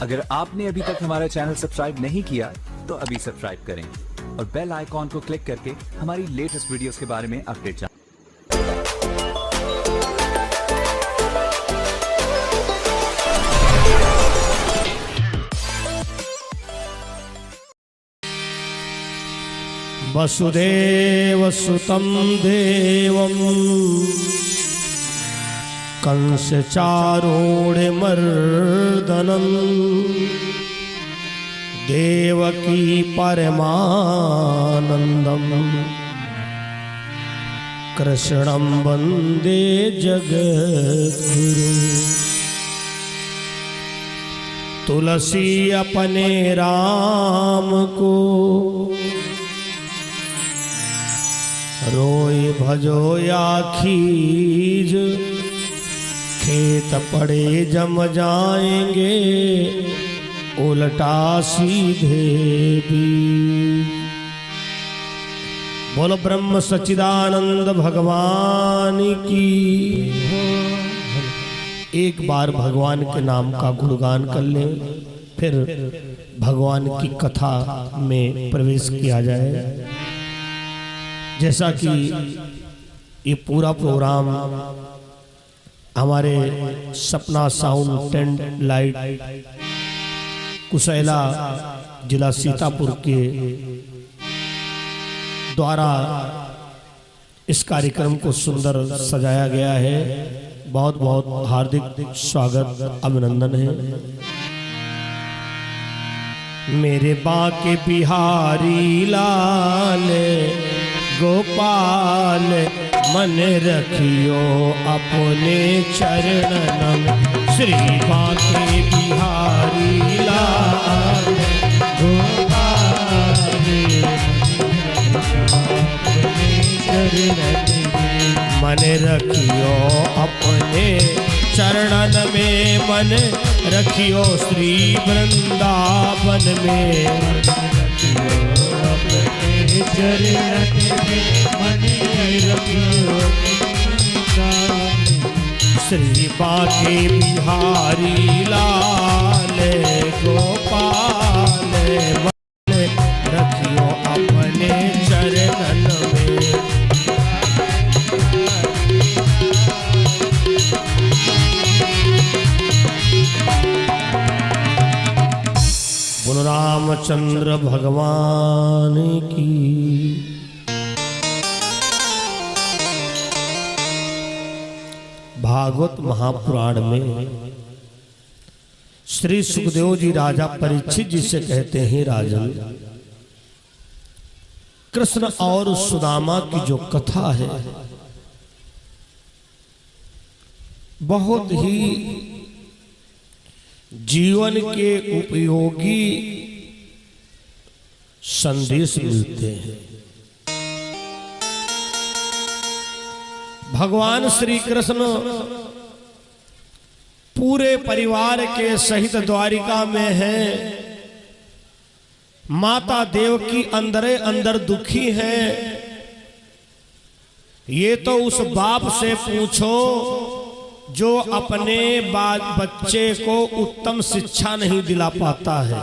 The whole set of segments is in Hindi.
अगर आपने अभी तक हमारा चैनल सब्सक्राइब नहीं किया तो अभी सब्सक्राइब करें और बेल आइकॉन को क्लिक करके हमारी लेटेस्ट वीडियोस के बारे में अपडेट जानें। वसुदेव सुतं देवं कंस चारूढमर्दनं देवकी परमानंदं कृष्णं वंदे जगद्गुरु। तुलसी अपने राम को रोए भजो या खीज, खेत पड़े जम जाएंगे उल्टा सीधे भी। बोलो ब्रह्म सच्चिदानंद भगवान की। एक बार भगवान के नाम का गुणगान कर लें, फिर भगवान की कथा में प्रवेश किया जाए। जैसा कि ये पूरा प्रोग्राम हमारे सपना साउंड टेंट लाइट कुशैला जिला सीतापुर के द्वारा इस कार्यक्रम को सुंदर सजाया गया है। बहुत बहुत हार्दिक स्वागत अभिनंदन है। मेरे बाके बिहारी लाल गोपाल मन रखियो अपने चरणन में। श्री बाके बिहारी लाल गोपाल मन रखियो अपने चरणन में, मन रखियो श्री वृंदावन में। श्री बाके बिहारी लाल गोपाल मन रखियो अपने चरणन में। बोलो रामचंद्र भगवान की। भागवत महापुराण में श्री सुखदेव जी राजा परीक्षित जी से कहते हैं, राजन कृष्ण और सुदामा की जो कथा है बहुत ही जीवन के उपयोगी संदेश मिलते हैं। भगवान श्री कृष्ण पूरे परिवार के सहित द्वारिका में हैं। माता देवकी अंदरे अंदर दुखी हैं। ये तो उस बाप से पूछो जो अपने बच्चे को उत्तम शिक्षा नहीं दिला पाता है।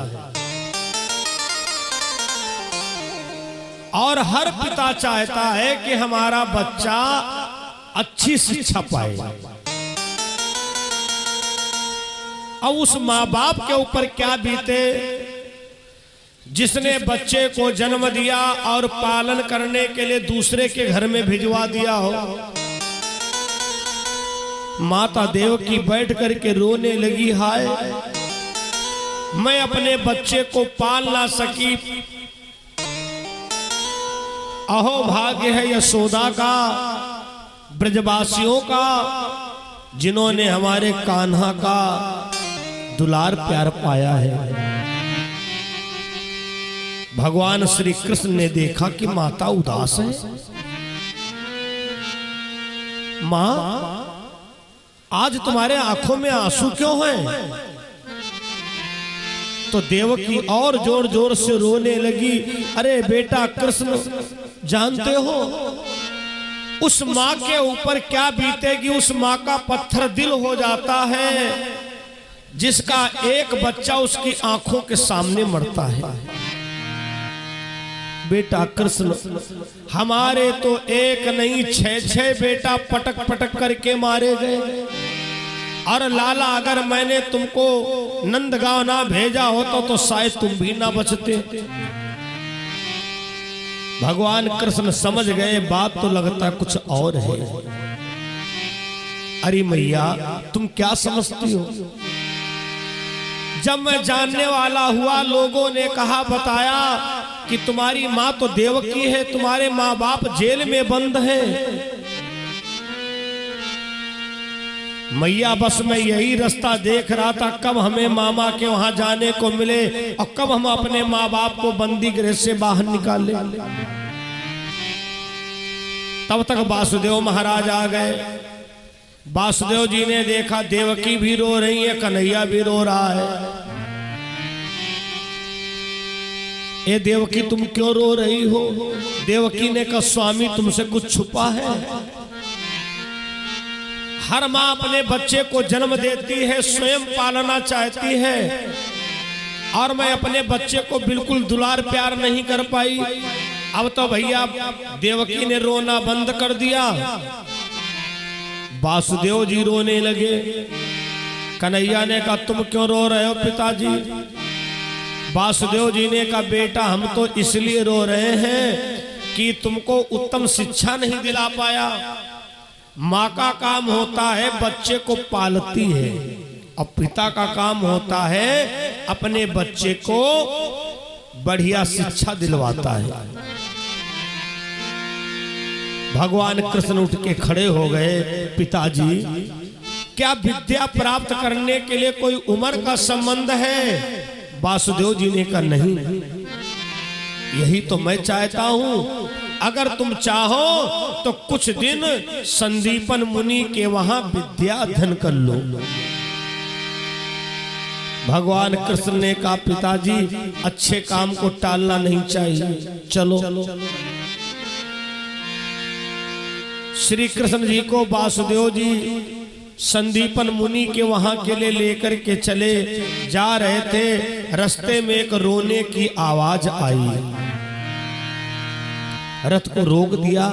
और हर पिता चाहता है कि हमारा बच्चा अच्छी शिक्षा पाए। अब उस माँ बाप के ऊपर क्या बीते जिसने बच्चे को जन्म दिया और पालन करने के लिए दूसरे के घर में भिजवा दिया हो। माता देवकी बैठ करके रोने लगी, हाय मैं अपने बच्चे को पाल ना सकी। अहो भाग्य है यशोदा का, ब्रजवासियों का, जिन्होंने हमारे कान्हा का दुलार प्यार पाया है। भगवान श्री कृष्ण ने देखा कि माता उदास है। मां आज तुम्हारे आंखों में आंसू क्यों हैं? तो देवकी और जोर जोर से रोने लगी। अरे बेटा कृष्ण, जानते हो उस माँ के ऊपर क्या बीतेगी। उस माँ का पत्थर दिल हो जाता है जिसका एक बच्चा उसकी आंखों के सामने मरता है। बेटा कृष्ण, हमारे तो एक नहीं 6 बेटा पटक पटक करके मारे गए। और लाला, अगर मैंने तुमको नंदगांव ना भेजा होता तो शायद तुम भी ना बचते। भगवान कृष्ण समझ गए बात तो लगता कुछ और है। अरे मैया, तुम क्या समझती हो? जब मैं जानने वाला हुआ, लोगों ने कहा, बताया कि तुम्हारी माँ तो देवकी है, तुम्हारे माँ बाप जेल में बंद हैं। मैया, बस मैं यही रास्ता देख रहा था, कब हमें मामा के वहां जाने को मिले और कब हम अपने माँ बाप को बंदी गृह से बाहर निकाले। तब तक वासुदेव महाराज आ गए। वासुदेव जी ने देखा देवकी भी रो रही है, कन्हैया भी रो रहा है। ए देवकी, तुम क्यों रो रही हो? देवकी ने कहा, स्वामी तुमसे कुछ छुपा है। हर माँ अपने बच्चे को जन्म देती है, स्वयं पालना चाहती है, और मैं अपने बच्चे को बिल्कुल दुलार प्यार नहीं कर पाई। अब तो भैया देवकी ने रोना बंद कर दिया। वासुदेव जी रोने लगे। कन्हैया ने कहा, तुम क्यों रो रहे हो पिताजी? वासुदेव जी ने कहा, बेटा हम तो इसलिए रो रहे हैं कि तुमको उत्तम शिक्षा नहीं दिला पाया। माँ का काम होता है बच्चे को पालती है, और पिता का काम होता है अपने बच्चे को बढ़िया शिक्षा दिलवाता है। भगवान कृष्ण उठ के खड़े हो गए। पिताजी, क्या विद्या प्राप्त करने के लिए कोई उम्र का संबंध है? वासुदेव जी ने कहा, नहीं, यही तो मैं चाहता हूं। अगर तुम चाहो तो कुछ दिन संदीपन मुनि के वहां विद्या अध्ययन कर लो। भगवान कृष्ण ने कहा, पिताजी अच्छे काम को टालना नहीं चाहिए, चलो। श्री कृष्ण जी को वासुदेव जी संदीपन मुनि के वहां के लिए लेकर के चले जा रहे थे। रास्ते में एक रोने की आवाज आई। रथ को रोक दिया।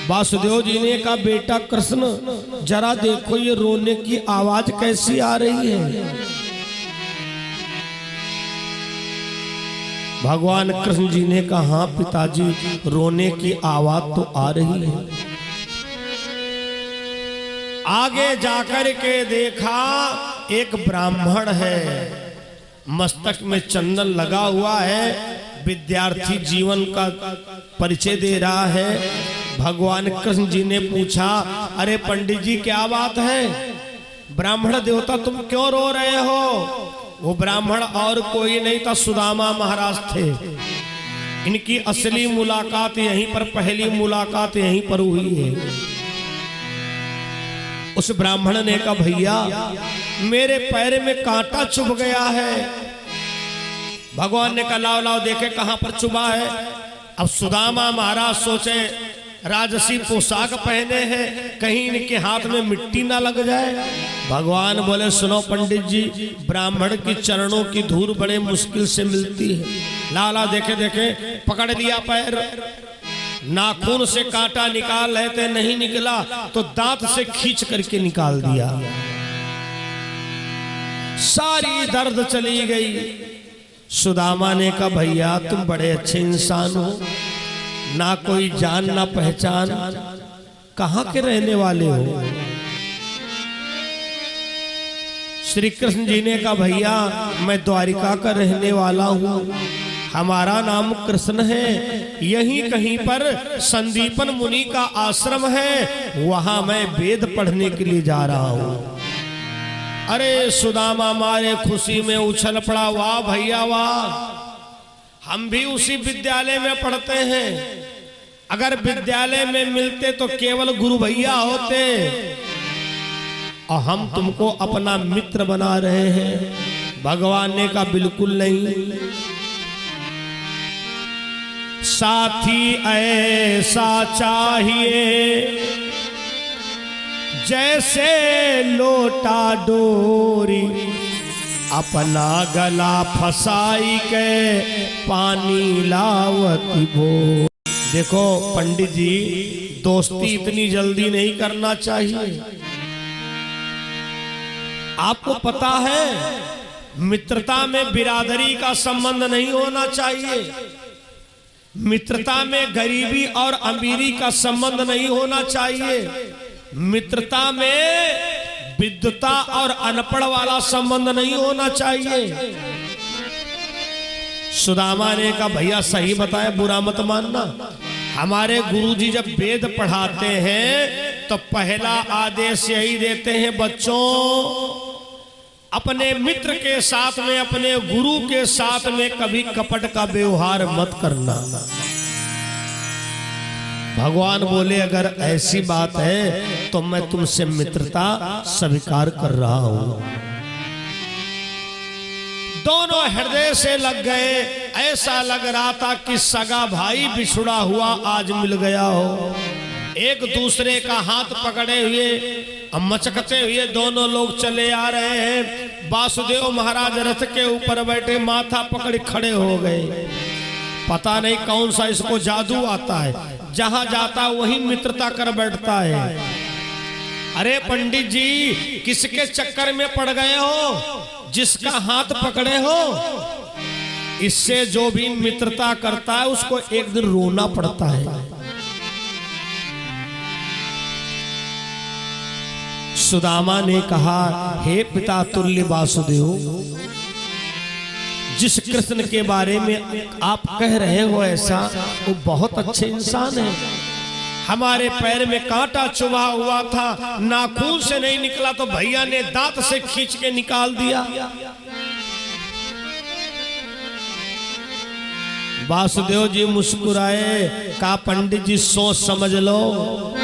वासुदेव जी ने कहा, बेटा कृष्ण, जरा देखो ये रोने की आवाज कैसी आ रही है। भगवान कृष्ण जी ने कहा, हाँ पिताजी, रोने की आवाज तो आ रही है। आगे जाकर के देखा एक ब्राह्मण है, मस्तक में चंदन लगा हुआ है, विद्यार्थी जीवन का परिचय दे रहा है। भगवान कृष्ण जी ने पूछा, अरे पंडित जी क्या बात है? ब्राह्मण देवता तुम क्यों रो रहे हो? वो ब्राह्मण और कोई नहीं था, सुदामा महाराज थे। इनकी असली मुलाकात यहीं पर, पहली मुलाकात यहीं पर हुई है। उस ब्राह्मण ने कहा, भैया मेरे पैर में कांटा चुभ गया है। भगवान ने कहा, लाओ लाओ देखे कहां पर चुभा है। अब सुदामा महाराज सोचे, राजसी पोशाक पहने हैं, कहीं इनके हाथ में मिट्टी ना लग जाए। भगवान बोले, सुनो पंडित जी, ब्राह्मण की चरणों की धूल बड़े मुश्किल से मिलती है। लाला देखे देखे पकड़ लिया पैर, नाखून से कांटा निकाल रहे थे, नहीं निकला तो दांत से खींच करके निकाल दिया। सारी दर्द चली गई। सुदामा ने कहा, भैया तुम बड़े अच्छे इंसान हो, ना कोई जान ना पहचान, कहां के रहने वाले हो? श्री कृष्ण जी ने कहा, भैया मैं द्वारिका का रहने वाला हूं, हमारा नाम कृष्ण है। यहीं कहीं पर संदीपन मुनि का आश्रम है, वहां मैं वेद पढ़ने के लिए जा रहा हूं। अरे सुदामा मारे खुशी में उछल पड़ा, वाह भैया वाह, हम भी उसी विद्यालय में पढ़ते हैं। अगर विद्यालय में मिलते तो केवल गुरु भैया होते, और हम तुमको अपना मित्र बना रहे हैं। भगवान ने कहा, बिल्कुल नहीं, साथी ऐसा चाहिए जैसे लोटा डोरी, अपना गला फसाई के पानी लावती बो। देखो पंडित जी, दोस्ती इतनी जल्दी नहीं करना चाहिए। आपको पता है मित्रता में बिरादरी का संबंध नहीं होना चाहिए, मित्रता में गरीबी और अमीरी का संबंध नहीं होना चाहिए, मित्रता में विद्वता और अनपढ़ वाला संबंध नहीं होना चाहिए। सुदामा ने कहा भैया सही बताया, बुरा मत मानना। हमारे गुरुजी जब वेद पढ़ाते हैं तो पहला आदेश यही देते हैं, बच्चों अपने मित्र के साथ में, अपने गुरु के साथ में कभी कपट का व्यवहार मत करना। भगवान बोले अगर ऐसी बात है तो मैं तुमसे मित्रता स्वीकार कर रहा हूं। दोनों हृदय से लग गए, ऐसा लग रहा था कि सगा भाई बिछुड़ा हुआ आज मिल गया हो। एक दूसरे का हाथ पकड़े हुए मचकते हुए दोनों लोग चले आ रहे हैं। वासुदेव महाराज रथ के ऊपर बैठे माथा पकड़ खड़े हो गए। पता नहीं कौन सा इसको जादू आता है, जहां जाता वहीं मित्रता कर बैठता है। अरे पंडित जी, किसके चक्कर में पड़ गए हो, जिसका हाथ पकड़े हो? इससे जो भी मित्रता करता है उसको एक दिन रोना पड़ता है। सुदामा ने कहा हे पिता तुल्य वासुदेव, जिस कृष्ण के बारे में आप कह रहे हो ऐसा, वो बहुत अच्छे इंसान है। हमारे पैर में कांटा चुभा हुआ था, नाखून से नहीं निकला तो भैया ने दांत से खींच के निकाल दिया। वासुदेव जी मुस्कुराए, कहा पंडित जी सोच समझ लो।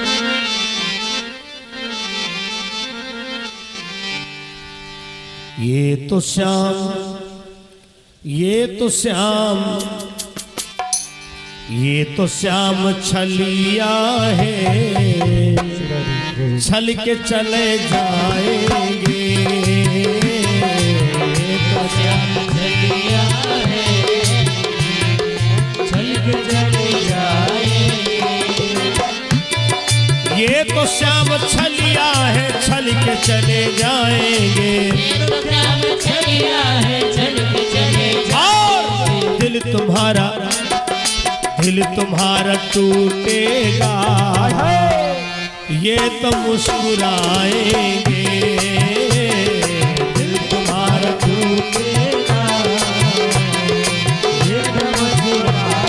ये तो श्याम, ये तो श्याम, ये तो श्याम छलिया है, छल के चले जाएंगे। ये तो श्याम छलिया है, छल के चले जाएंगे। ये तो श्याम छलिया है, छल के चले जाएंगे। और दिल तुम्हारा टूटेगा, ये तो मुस्कुराएंगे। दिल तुम्हारा टूटेगा, ये तो मुस्कुराएंगे।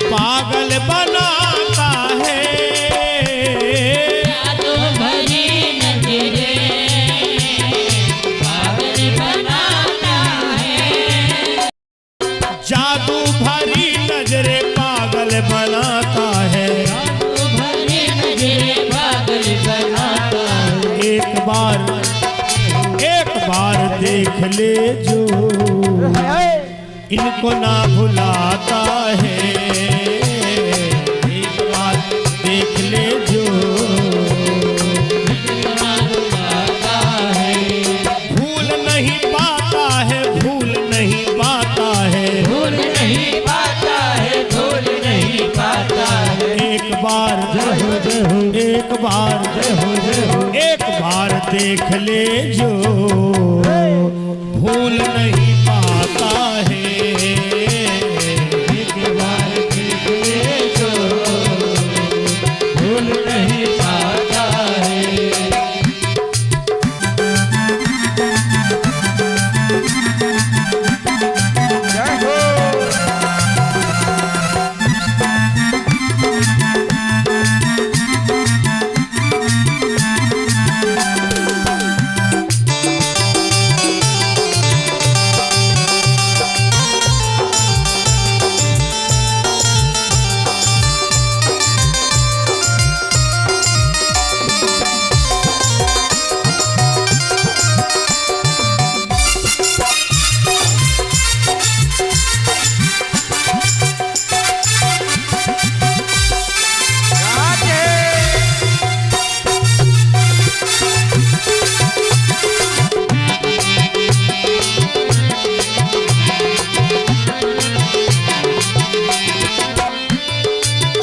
पागल बनाता है, जादू भरी नजरें पागल बनाता है। जादू भरी नजरें पागल बनाता है, जादू भरी नजरें पागल बनाता है। एक बार देख ले जो इनको ना भुलाता है। एक बार देख ले जो इनको ना भुलाता है। भूल नहीं पाता है, भूल नहीं पाता है, भूल नहीं पाता है, भूल नहीं पाता है। एक बार एक बार एक बार देख ले जो भूल नहीं पाता है। एक भूल नहीं पाता है।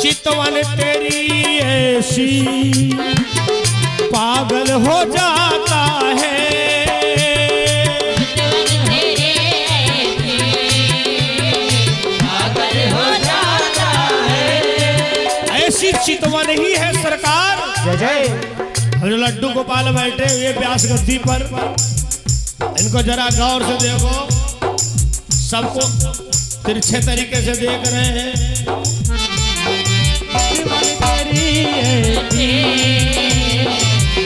चितवन तेरी ऐसी पागल हो जाता है। पागल हो जाता है। ऐसी चितवन ही है सरकार। जय जय। जो लड्डू गोपाल बैठे हुए व्यास गद्दी पर, इनको जरा गौर से देखो, सबको तिरछे तरीके से देख रहे हैं।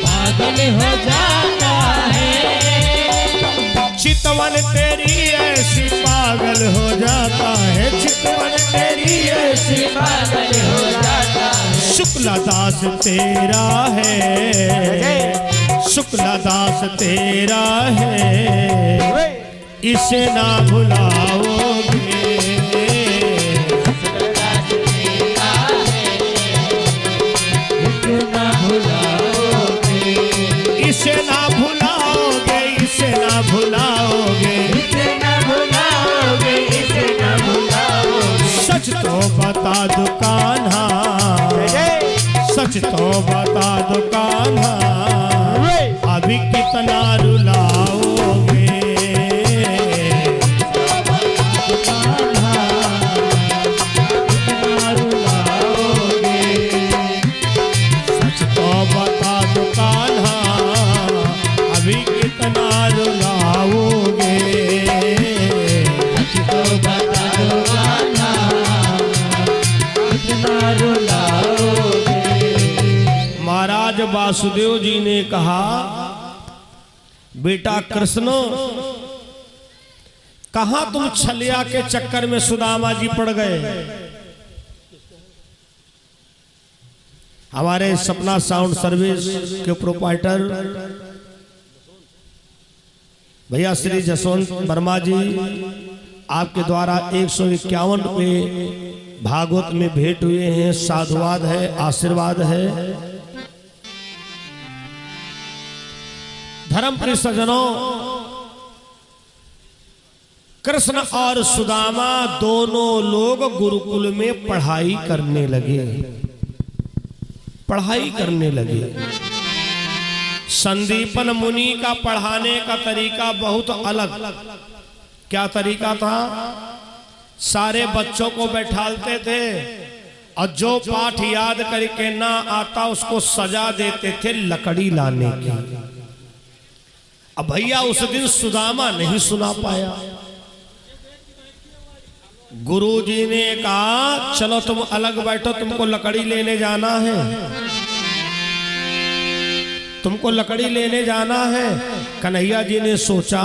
पागल हो जाता है। चितवन तेरी ऐसी पागल हो जाता है। चितवन तेरी ऐसी पागल हो जाता है। शुक्ला दास तेरा है, शुक्ला दास तेरा है, इसे ना भुलाओगे। इसे ना भुलाओगे, इसे ना भुलाओगे, इसे न भुलाओगे, इसे न भुलाओगे। सच तो बता दो कान्हा, सच तो बता दो कान्हा, अभी कितना रुलाओगे। सच तो बता दो कान्हा, अभी कितना रुलाओगे। तो बता दो कान्हा, कितना रुलाओगे। महाराज वासुदेव जी ने कहा, बेटा कृष्ण, कहां तुम छलिया के चक्कर में सुदामा जी पड़ गए। हमारे सपना साउंड सर्विस के प्रोपाइटर भैया श्री जसवंत वर्मा जी, आपके द्वारा 151 रुपये भागवत में भेंट हुए हैं। साधुवाद है, आशीर्वाद है। धर्मप्रिय सज्जनों, कृष्ण और सुदामा दोनों लोग गुरुकुल में पढ़ाई करने लगे, पढ़ाई करने लगे। संदीपन मुनि का पढ़ाने का तरीका बहुत अलग। क्या तरीका था? सारे बच्चों को बैठालते थे और जो पाठ याद करके ना आता उसको सजा देते थे लकड़ी लाने की। अब भैया उस दिन सुदामा नहीं सुना पाया। गुरुजी ने कहा चलो तुम अलग बैठो, तुमको लकड़ी लेने जाना है, तुमको लकड़ी लेने जाना है। कन्हैया जी ने सोचा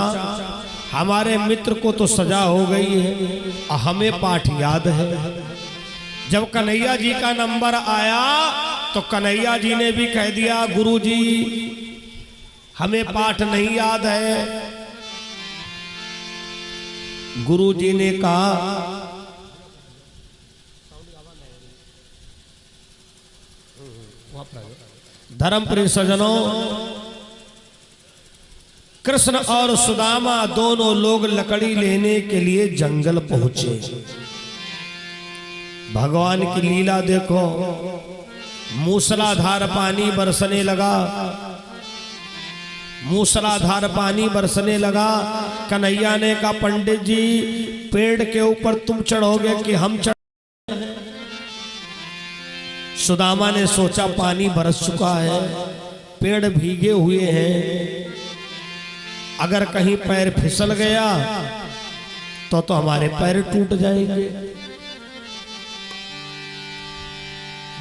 हमारे मित्र को तो सजा हो गई है, हमें पाठ याद है। जब कन्हैया जी का नंबर आया तो कन्हैया जी ने भी कह दिया गुरुजी हमें पाठ नहीं याद है। गुरुजी ने कहा धर्मप्रिय सज्जनों, कृष्ण और सुदामा दोनों लोग लकड़ी लेने के लिए जंगल पहुंचे। भगवान की लीला देखो, मूसलाधार पानी बरसने लगा, मूसलाधार पानी बरसने लगा। कन्हैया ने कहा पंडित जी पेड़ के ऊपर तुम चढ़ोगे कि हम चढ़? सुदामा ने सोचा पानी बरस चुका है, पेड़ भीगे हुए हैं, अगर कहीं पैर फिसल गया तो हमारे पैर टूट जाएंगे।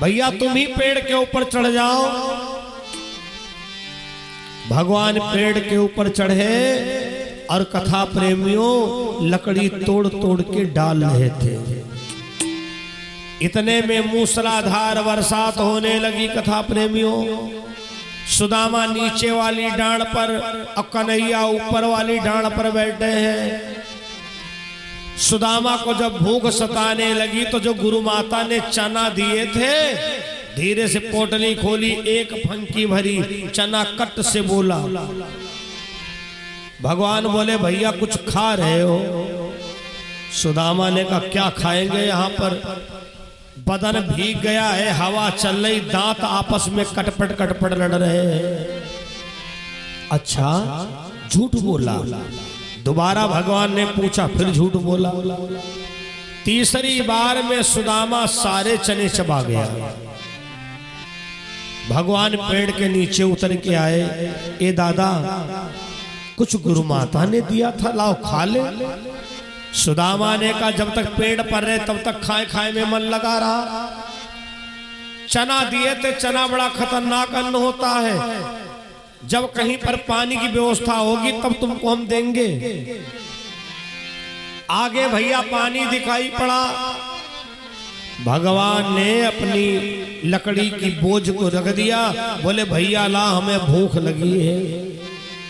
भैया तुम ही पेड़ के ऊपर चढ़ जाओ। भगवान पेड़ के ऊपर चढ़े और कथा प्रेमियों लकड़ी तोड़ तोड़ के डाल रहे थे। इतने में मूसलाधार बरसात होने लगी। कथा प्रेमियों, सुदामा नीचे वाली डांड पर और कन्हैया ऊपर वाली डांड पर बैठे हैं। सुदामा को जब भूख सताने लगी तो जो गुरु माता ने चना दिए थे, धीरे से पोटली खोली, एक फंकी भरी, चना कट से बोला। भगवान बोले भैया कुछ खा रहे हो? सुदामा ने कहा क्या खाएंगे, यहाँ पर बदन भीग गया है, हवा चल रही, दांत आपस में कटपट कटपट लड़ रहे हैं। अच्छा, झूठ बोला। दोबारा भगवान ने पूछा, फिर झूठ बोला। तीसरी बार में सुदामा सारे चने चबा गया। भगवान पेड़ के नीचे उतर के आए। ए दादा, कुछ गुरु माता ने दिया था, लाओ खा ले। सुदामा ने कहा जब तक पेड़ पर रहे तब तक खाए खाए में मन लगा रहा। चना दिए थे, चना बड़ा खतरनाक अन्न होता है, जब कहीं पर पानी की व्यवस्था होगी तब तुमको हम देंगे। आगे भैया पानी दिखाई पड़ा। भगवान ने अपनी लकड़ी की बोझ को रख दिया। बोले भैया ला, हमें भूख लगी है।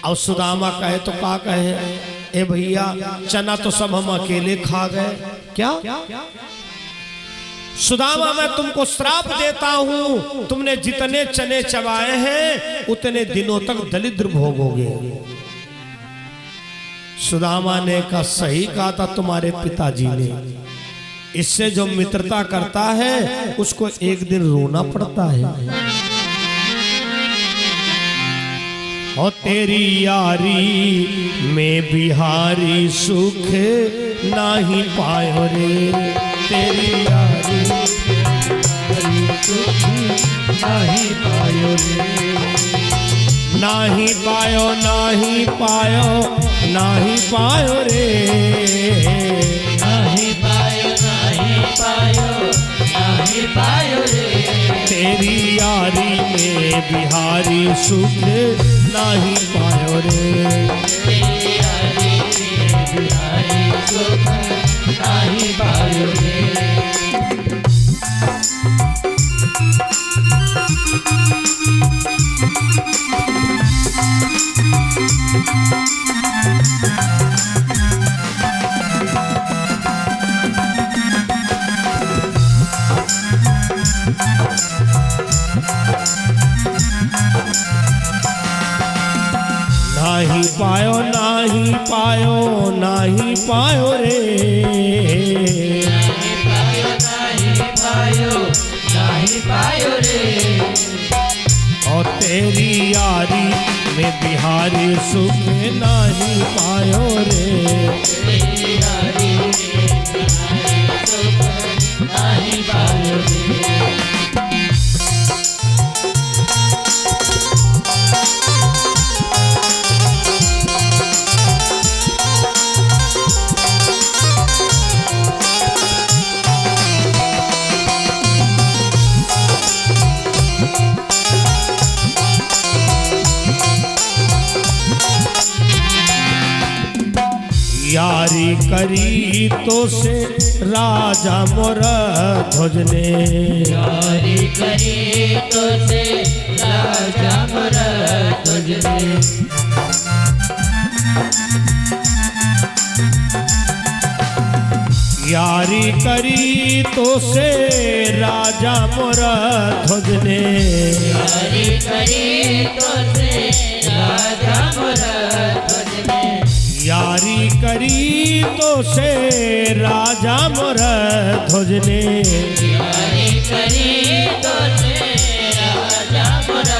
और सुदामा कहे तो का कहे, ए भैया चना तो सब हम अकेले खा गए। क्या? सुदामा मैं तुमको श्राप देता हूं, तुमने जितने चने चबाए हैं उतने दिनों तक दरिद्र भोगोगे। सुदामा ने कहा सही कहा था तुम्हारे पिताजी ने, इससे जो मित्रता करता है उसको एक दिन रोना पड़ता है। और तेरी यारी में बिहारी सुख नाही पायो रे, तेरी यारी सुख नाही पायो रे, नाही पायो नाही पायो नाही पायो रे, नहीं पायो नहीं पायो नहीं पायो रे, तेरी यारी में बिहारी सुख नाही पायो रे, तेरी यारी में बिहारी सुख नहीं पायो रे। नाही पायो नाही पायो नाही पायो रे, नहीं पायो नहीं पायो नहीं पायो रे, और तेरी यारी में बिहारी सुख नहीं पायो रे, तेरी यारी में बिहारी सुख नहीं पायो रे। यारी करी तो से राजा मोर ध्वजने, यारी करी तो से राजा मोर तुझने, यारी करी तो से राजा मोर ध्वजने, यारी करी तो से राजा मोर तुझने, यारी करी तो से राजा मोर ध्वजने, यारी करी तो से राजा मोर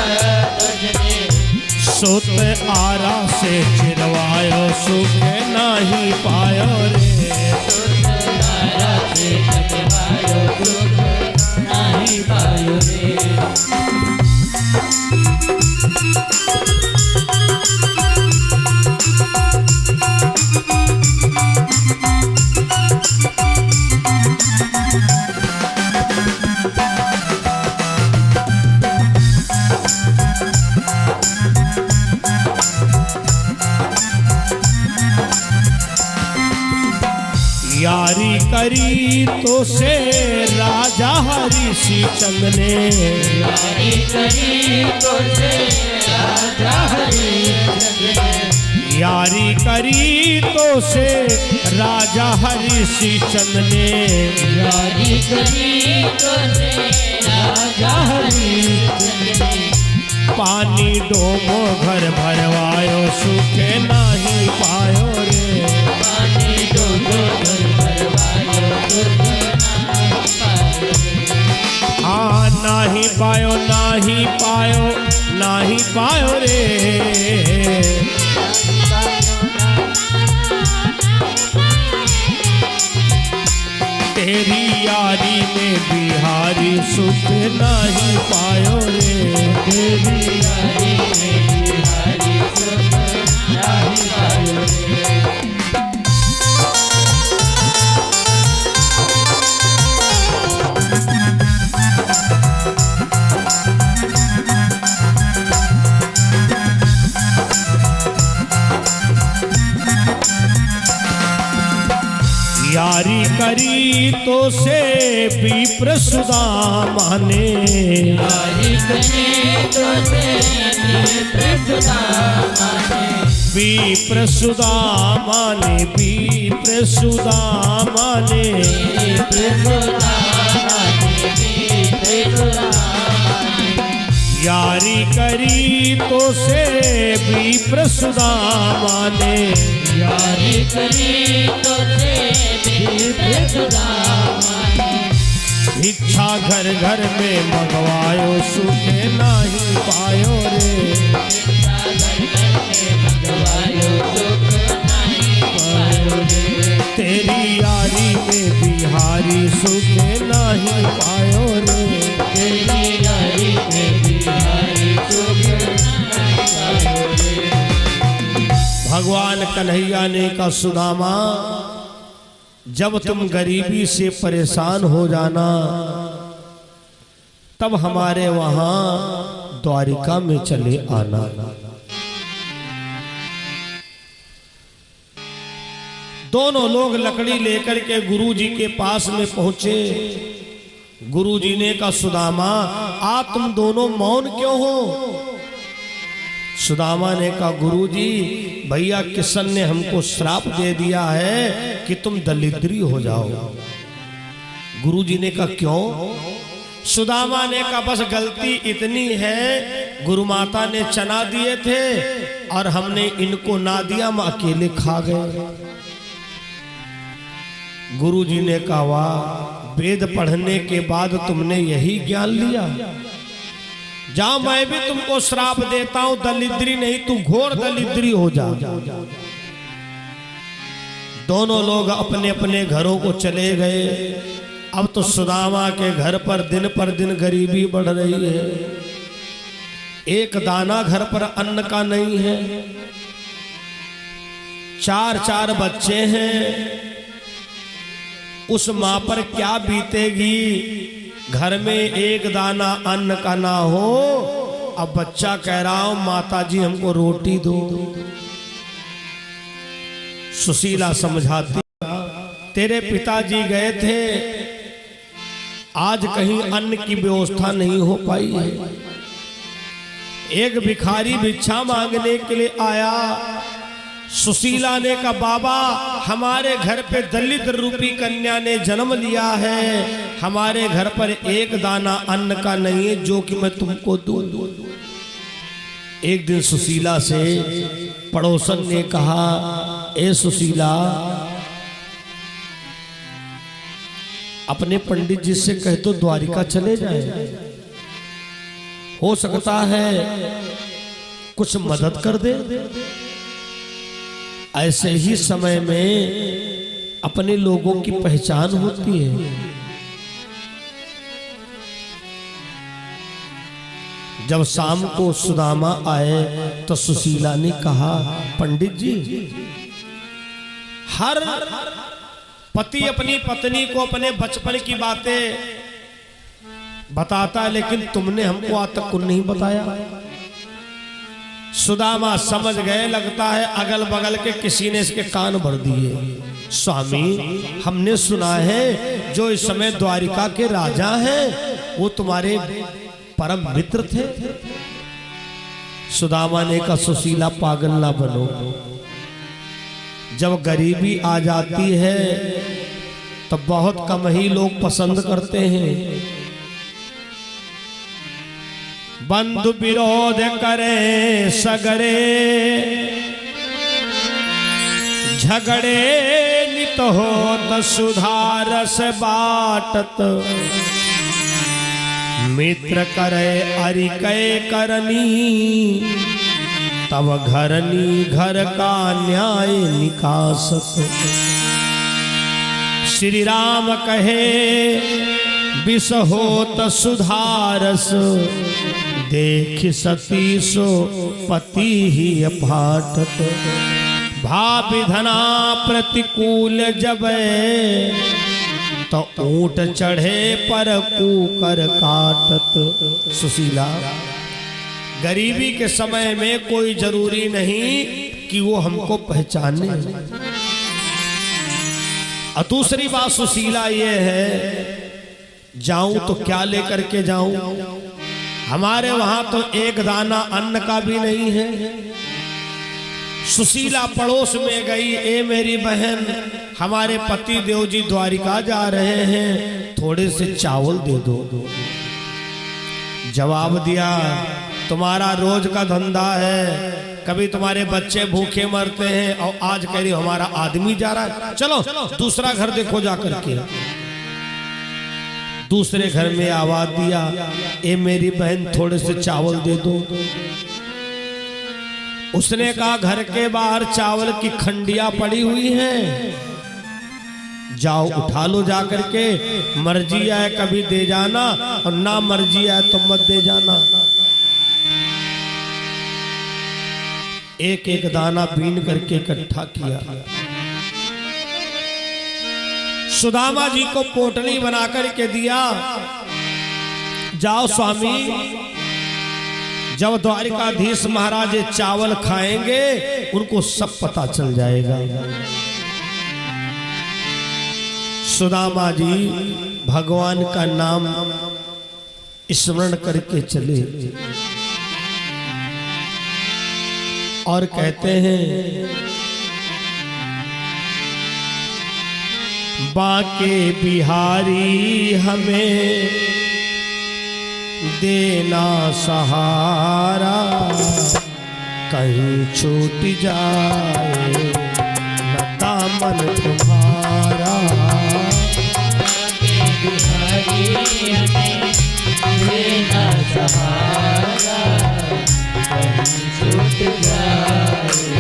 तुझने, सुत आरा से चिरवायो सुख नहीं पायो रे, सुत आरा से चिरवायो सुख नहीं नहीं पायो रे। यारी करी तो से राजा हरिषि चंद ने, यारी करी तो से राजा हरिश्चंद्र ने, यारी करी तो से राजा हरिषि चंद ने, यारी करी तो से राजा हरिश्चंद्र ने। पानी डोमो घर भरवायो सुखे नाही पायो रे, पानी डोलो घर भरवायो सुख नहीं पायो रे। हाँ नाही पायो नाही पायो नाही पायो रे। तेरी यारी में बिहारी सुख नहीं पायो रे, तेरी यारी में बिहारी सुख नहीं पायो रे। यारी करी तो से विप्र सुदामा ने, यारी करी तो से विप्र सुदामा ने, विप्र सुदामा ने, विप्र सुदामा ने, विप्र सुदामा ने, विप्र सुदामा ने। यारी करी तो से विप्र सुदामा ने, यारी करी तो से विप्र सुदामा ने। भिक्षा घर घर में मंगवायो सुखे नहीं पायो रे, भगवायो सुख नहीं पायो रे। तेरी यारी में बिहारी सुखे नहीं पायो रे। तेरी यारी में बिहारी सुख नहीं पायो रे। भगवान कन्हैया ने कहा सुदामा, जब तुम गरीबी से परेशान हो जाना तब हमारे वहां द्वारिका में चले आना। दोनों लोग लकड़ी लेकर के गुरु जी के पास में पहुंचे। गुरु जी ने कहा सुदामा, आप तुम दोनों मौन क्यों हो? सुदामा ने कहा गुरु जी, भैया किशन ने हमको श्राप दे दिया है कि तुम दलिद्री हो जाओ। गुरु जी ने कहा क्यों? सुदामा ने कहा बस गलती इतनी है, गुरु माता ने चना दिए थे और हमने इनको ना दिया, हम अकेले खा गए। गुरु जी ने कहा वाह, वेद पढ़ने के बाद तुमने यही ज्ञान लिया। जाओ मैं भी तुमको श्राप देता हूं, दलिद्री नहीं तू घोर दलिद्री हो जा। दोनों लोग अपने अपने घरों को चले गए। अब तो सुदामा के घर पर दिन गरीबी बढ़ रही है। एक दाना घर पर अन्न का नहीं है। 4 बच्चे हैं। उस माँ पर क्या बीतेगी? घर में एक दाना अन्न का ना हो। अब बच्चा कह रहा हूं माता जी हमको रोटी दो। सुशीला समझाती, तेरे पिताजी गए थे, आज कहीं अन्न की व्यवस्था नहीं हो पाई है। एक भिखारी भिक्षा मांगने के लिए आया। सुशीला ने कहा बाबा, हमारे घर पे दलित रूपी कन्या ने जन्म लिया है, हमारे घर पर एक दाना अन्न का नहीं है जो कि मैं तुमको दूं। एक दिन सुशीला से पड़ोसन ने कहा, ए सुशीला, अपने पंडित जी से कह दो द्वारिका चले जाए, हो सकता है कुछ मदद कर दे। ऐसे ही समय में अपने लोगों की पहचान होती है। जब शाम को सुदामा आए तो सुशीला ने कहा, पंडित जी, हर पति अपनी पत्नी को अपने बचपन की बातें बताता है, लेकिन तुमने हमको आज तक कुछ नहीं बताया। सुदामा समझ गए, लगता है अगल बगल के किसी ने इसके कान भर दिए। स्वामी, हमने सुना है जो इस समय द्वारिका के राजा हैं वो तुम्हारे परम मित्र थे। सुदामा ने कहा, सुशीला पागल ना बनो, जब गरीबी आ जाती है तो बहुत कम ही लोग पसंद करते हैं। बंधु विरोध करे सगरे, झगड़े नित होत सुधारस बाटत, मित्र करे अरिकय करनी, तब घरनी घर का न्याय निकासत। श्री राम कहे विष होत सुधारस, देख सती सो पति ही अपाटत। भाविधना प्रतिकूल जब तो ऊंट चढ़े पर कूकर काटत। सुशीला, गरीबी के समय में कोई जरूरी नहीं कि वो हमको पहचाने। और दूसरी बात सुशीला ये है, जाऊं तो क्या लेकर के जाऊं, हमारे वहां तो एक दाना अन्न का भी नहीं है। सुशीला पड़ोस में गई, ए मेरी बहन, हमारे पति देव जी द्वारिका जा रहे हैं, थोड़े से चावल दे दो। जवाब दिया, तुम्हारा रोज का धंधा है, कभी तुम्हारे बच्चे भूखे मरते हैं और आज कह रही हमारा आदमी जा रहा है, चलो दूसरा घर देखो जाकर के। दूसरे घर में आवाज दिया, ए मेरी बहन थोड़े से चावल दे दो। उसने कहा, घर के बाहर चावल की खंडियां पड़ी हुई हैं, जाओ उठा लो जाकर के, मर्जी आए कभी दे जाना और ना मर्जी आए तो मत दे जाना। एक एक दाना बीन करके इकट्ठा किया। सुदामा जी को पोटली बना करके दिया, जाओ स्वामी, जब द्वारिकाधीश महाराज चावल खाएंगे उनको सब पता चल जाएगा। सुदामा जी भगवान का नाम स्मरण करके चले और कहते हैं, बाके बिहारी हमें देना सहारा, कहीं छूट जाए न दामन तुम्हारा। बाके बिहारी हमें देना सहारा, कहीं छूट जाए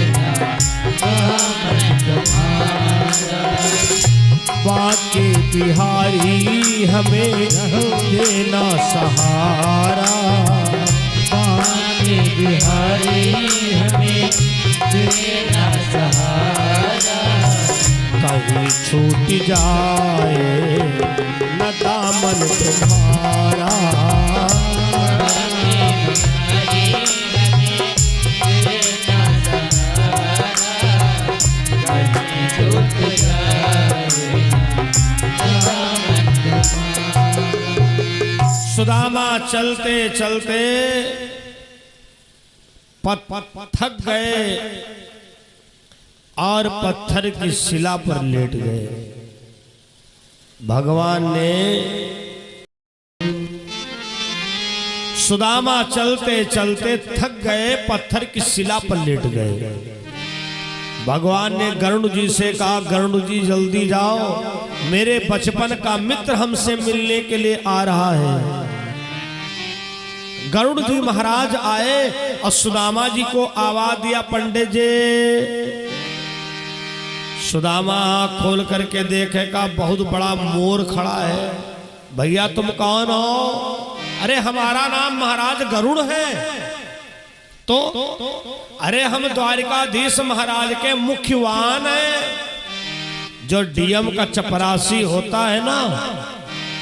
न दामन तुम्हारा। बाके बिहारी हमें देना सहारा, बाके बिहारी हमें देना सहारा, कहीं छूट जाए न दामन तुम्हारा। बाके बिहारी हमें देना सहारा, कहीं छूट जाए। सुदामा चलते चलते थक गए और पत्थर की शिला पर लेट गए। भगवान ने सुदामा चलते चलते थक गए, पत्थर की शिला पर लेट गए। भगवान ने गरुड़ जी से कहा, गरुड़ जी जल्दी जाओ, मेरे बचपन का मित्र हमसे मिलने के लिए आ रहा है। गरुड़ जी महाराज आए और सुदामा जी को आवाज दिया, पंडित जी। सुदामा आँख खोल करके देखेगा बहुत बड़ा मोर खड़ा है। भैया तुम कौन हो? अरे हमारा नाम महाराज गरुड़ है। तो अरे हम द्वारिकाधीश महाराज के मुख्य वाहन हैं। जो डीएम का चपरासी होता है ना,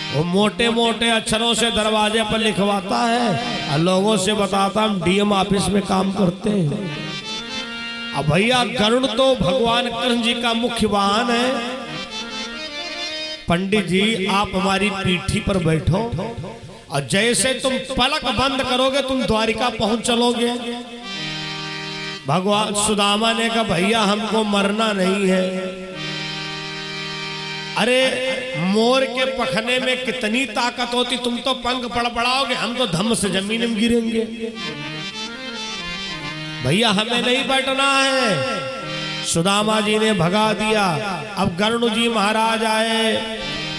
वो मोटे मोटे अक्षरों से दरवाजे पर लिखवाता है और लोगों से बताता हम डीएम ऑफिस में काम करते हैं। अब भैया गरुड़ तो भगवान कृष्ण जी का मुख्य वाहन है। पंडित जी आप हमारी पीठी पर बैठो और जैसे तुम पलक बंद करोगे तुम द्वारिका पहुंच चलोगे। भगवान सुदामा ने कहा भैया हमको मरना नहीं है। अरे मोर के पखने में कितनी ताकत होती, तुम तो पंख बड़बड़ाओगे, हम तो धम्म से जमीन में गिरेंगे। भैया हमें नहीं बैठना है। सुदामा जी ने भगा दिया। अब गरुड़ जी महाराज आए,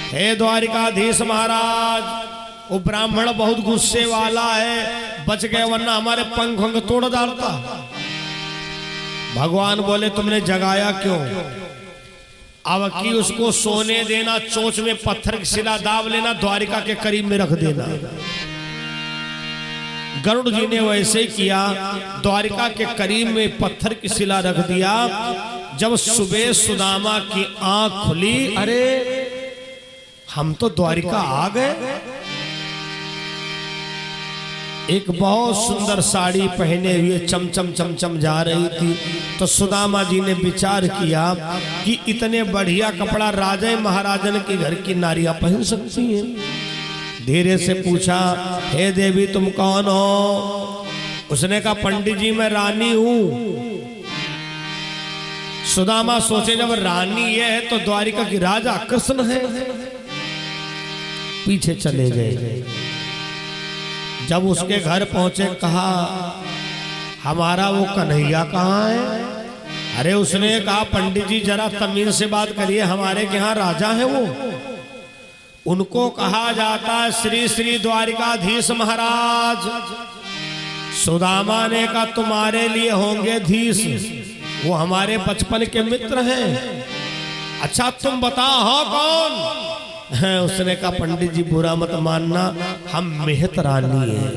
हे द्वारिकाधीश महाराज, वो ब्राह्मण बहुत गुस्से वाला है, बच गए वरना हमारे पंख वंख तोड़ डालता। भगवान बोले तुमने जगाया क्यों? अब की उसको सोने देना, चोंच में पत्थर की शिला दाब लेना, द्वारिका के करीब में रख देना। गरुड़ जी ने वैसे ही किया, द्वारिका के करीब में पत्थर की शिला रख दिया। जब सुबह सुदामा की आंख खुली, अरे हम तो द्वारिका आ गए। एक बहुत सुंदर साड़ी पहने हुए चमचम चमचम जा रही थी। तो सुदामा जी ने विचार किया कि इतने बढ़िया कपड़ा राजा महाराजन के घर की नारियां पहन सकती हैं। धीरे से पूछा, हे देवी तुम कौन हो? उसने कहा पंडित जी मैं रानी हूं। सुदामा सोचे जब रानी है तो द्वारिका की राजा कृष्ण है। पीछे चले गए। जब उसके घर पहुंचे कहा हमारा वो कन्हैया कहाँ है? अरे उसने कहा पंडित जी जरा तमीज से बात करिए, हमारे के यहाँ राजा है वो। उनको कहा जाता है श्री श्री द्वारिकाधीश महाराज। सुदामा ने कहा तुम्हारे लिए होंगे धीश, वो हमारे बचपन के मित्र हैं। अच्छा तुम बताओ हो कौन है? उसने कहा पंडित जी बुरा मत मानना, हम मेहत रानी हैं।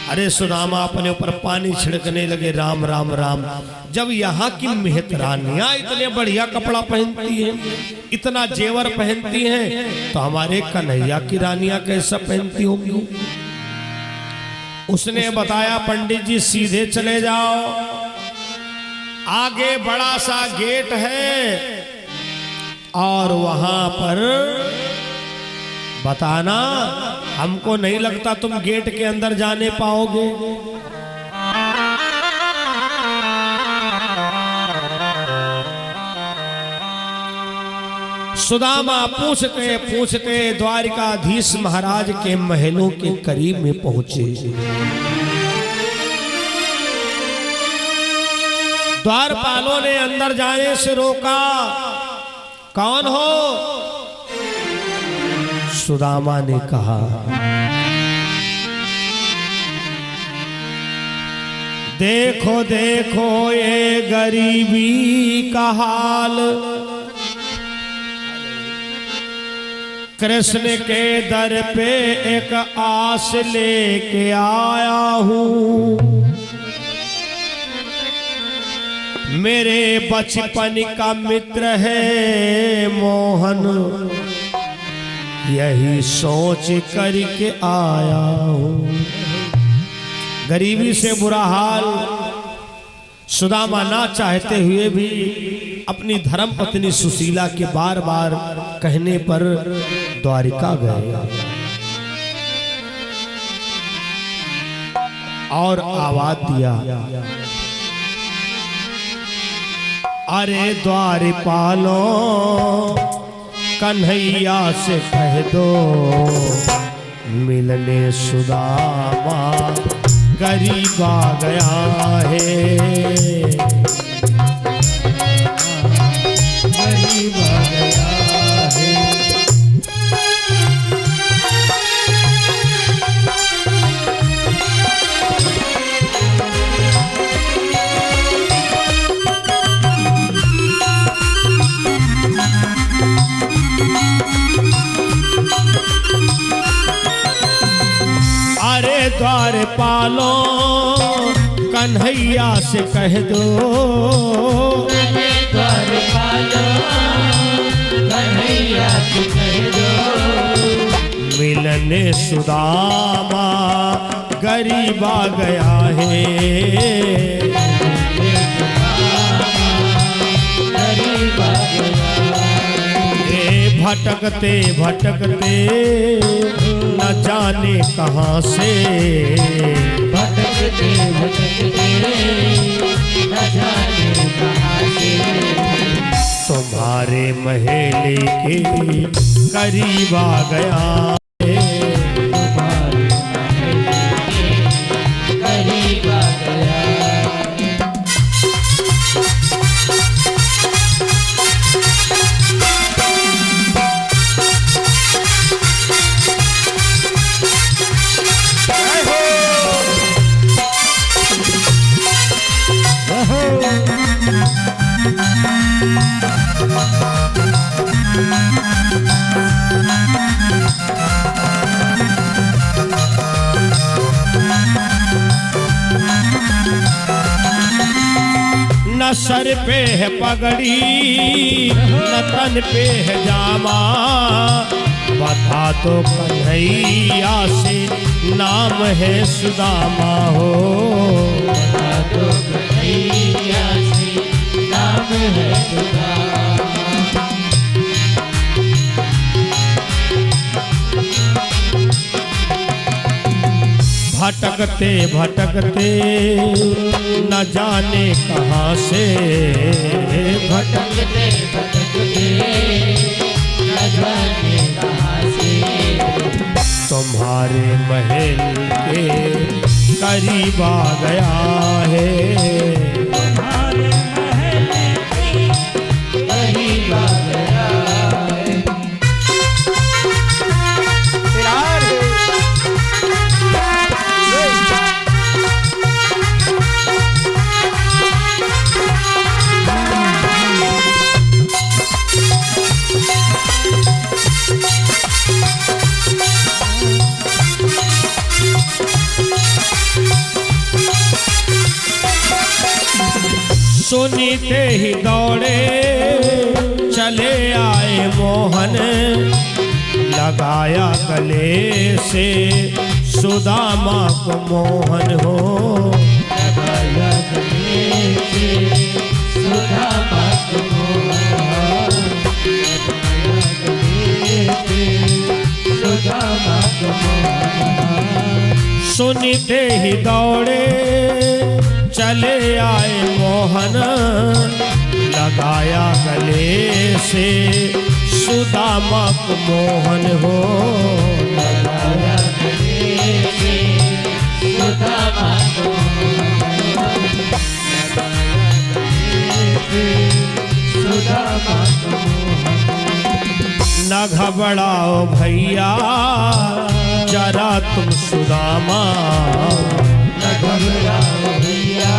अरे सुदामा अपने ऊपर पानी छिड़कने लगे, राम राम राम। जब यहाँ की मेहत रानियां इतने बढ़िया कपड़ा पहनती हैं, इतना जेवर पहनती हैं, तो हमारे कन्हैया की रानियां कैसा पहनती होंगी? उसने बताया पंडित जी सीधे चले जाओ, आगे बड़ा सा गेट है और वहां पर बताना, हमको नहीं लगता तुम गेट के अंदर जाने पाओगे। सुदामा पूछते पूछते द्वारिकाधीश महाराज के महलों के करीब में पहुंचे। द्वारपालों ने अंदर जाने से रोका। कौन हो? सुदामा ने कहा देखो देखो ये गरीबी का हाल, कृष्ण के दर पे एक आस लेके आया हूँ। मेरे बचपन का मित्र है मोहन, यही सोच करके आया हूँ। गरीबी से बुरा हाल सुदामा ना चाहते हुए भी अपनी धर्म पत्नी सुशीला के बार बार कहने पर द्वारिका गए और आवाज दिया, अरे द्वारपालो कन्हैया से कह दो मिलने सुदामा गरीब आ गया है, गरीब आ गया है। वालों कन्हैया से कह दो, कन्हैया से कह दो, मिलने सुदामा गरीबा गया है, गरीबा गया ए भटकते भटकते न जाने कहाँ से, भटकते भटकते न जाने कहाँ से, तुम्हारे महल के करीब आ गया है, तुम्हारे महल के करीब आ गया। न सर पे है पगड़ी न तन पे है जामा, बता तो कन्हैया से नाम है सुदामा हो, तो कन्हैया से नाम है सुदामा। भटकते भटकते न जाने कहाँ से, भटकते भटकते न जाने कहाँ से, तुम्हारे महल के करीब आ गया है, तुम्हारे महल के करीब आ गया है। सुनते ही दौड़े चले आए मोहन, लगाया गले से सुदामा को मोहन हो, लगाया गले से सुदामा को मोहन, लगाया गले से सुदामा को मोहन। सुनते ही दौड़े चले आए मोहन, लगाया गले से सुदामा को मोहन हो, लगाया गले से सुदामा को मोहन, लगाया गले से सुदामा को मोहन। न घबराओ भैया जरा तुम सुदामा, न घबराओ भैया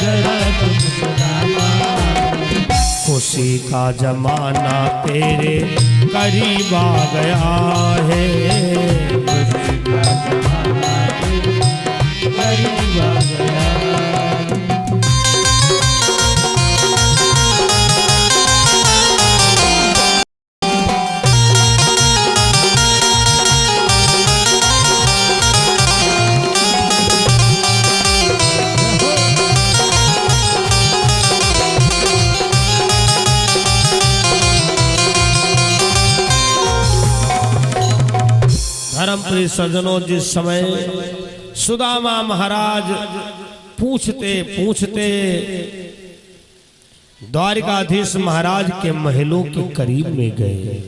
जरा तुम सुदामा, खुशी का जमाना तेरे करीब आ गया है, खुशी का जमाना तेरे करीब आ गया। धर्मप्रिय सज्जनों, जिस समय सुदामा महाराज पूछते पूछते द्वारिकाधीश महाराज के महलों के करीब में गए,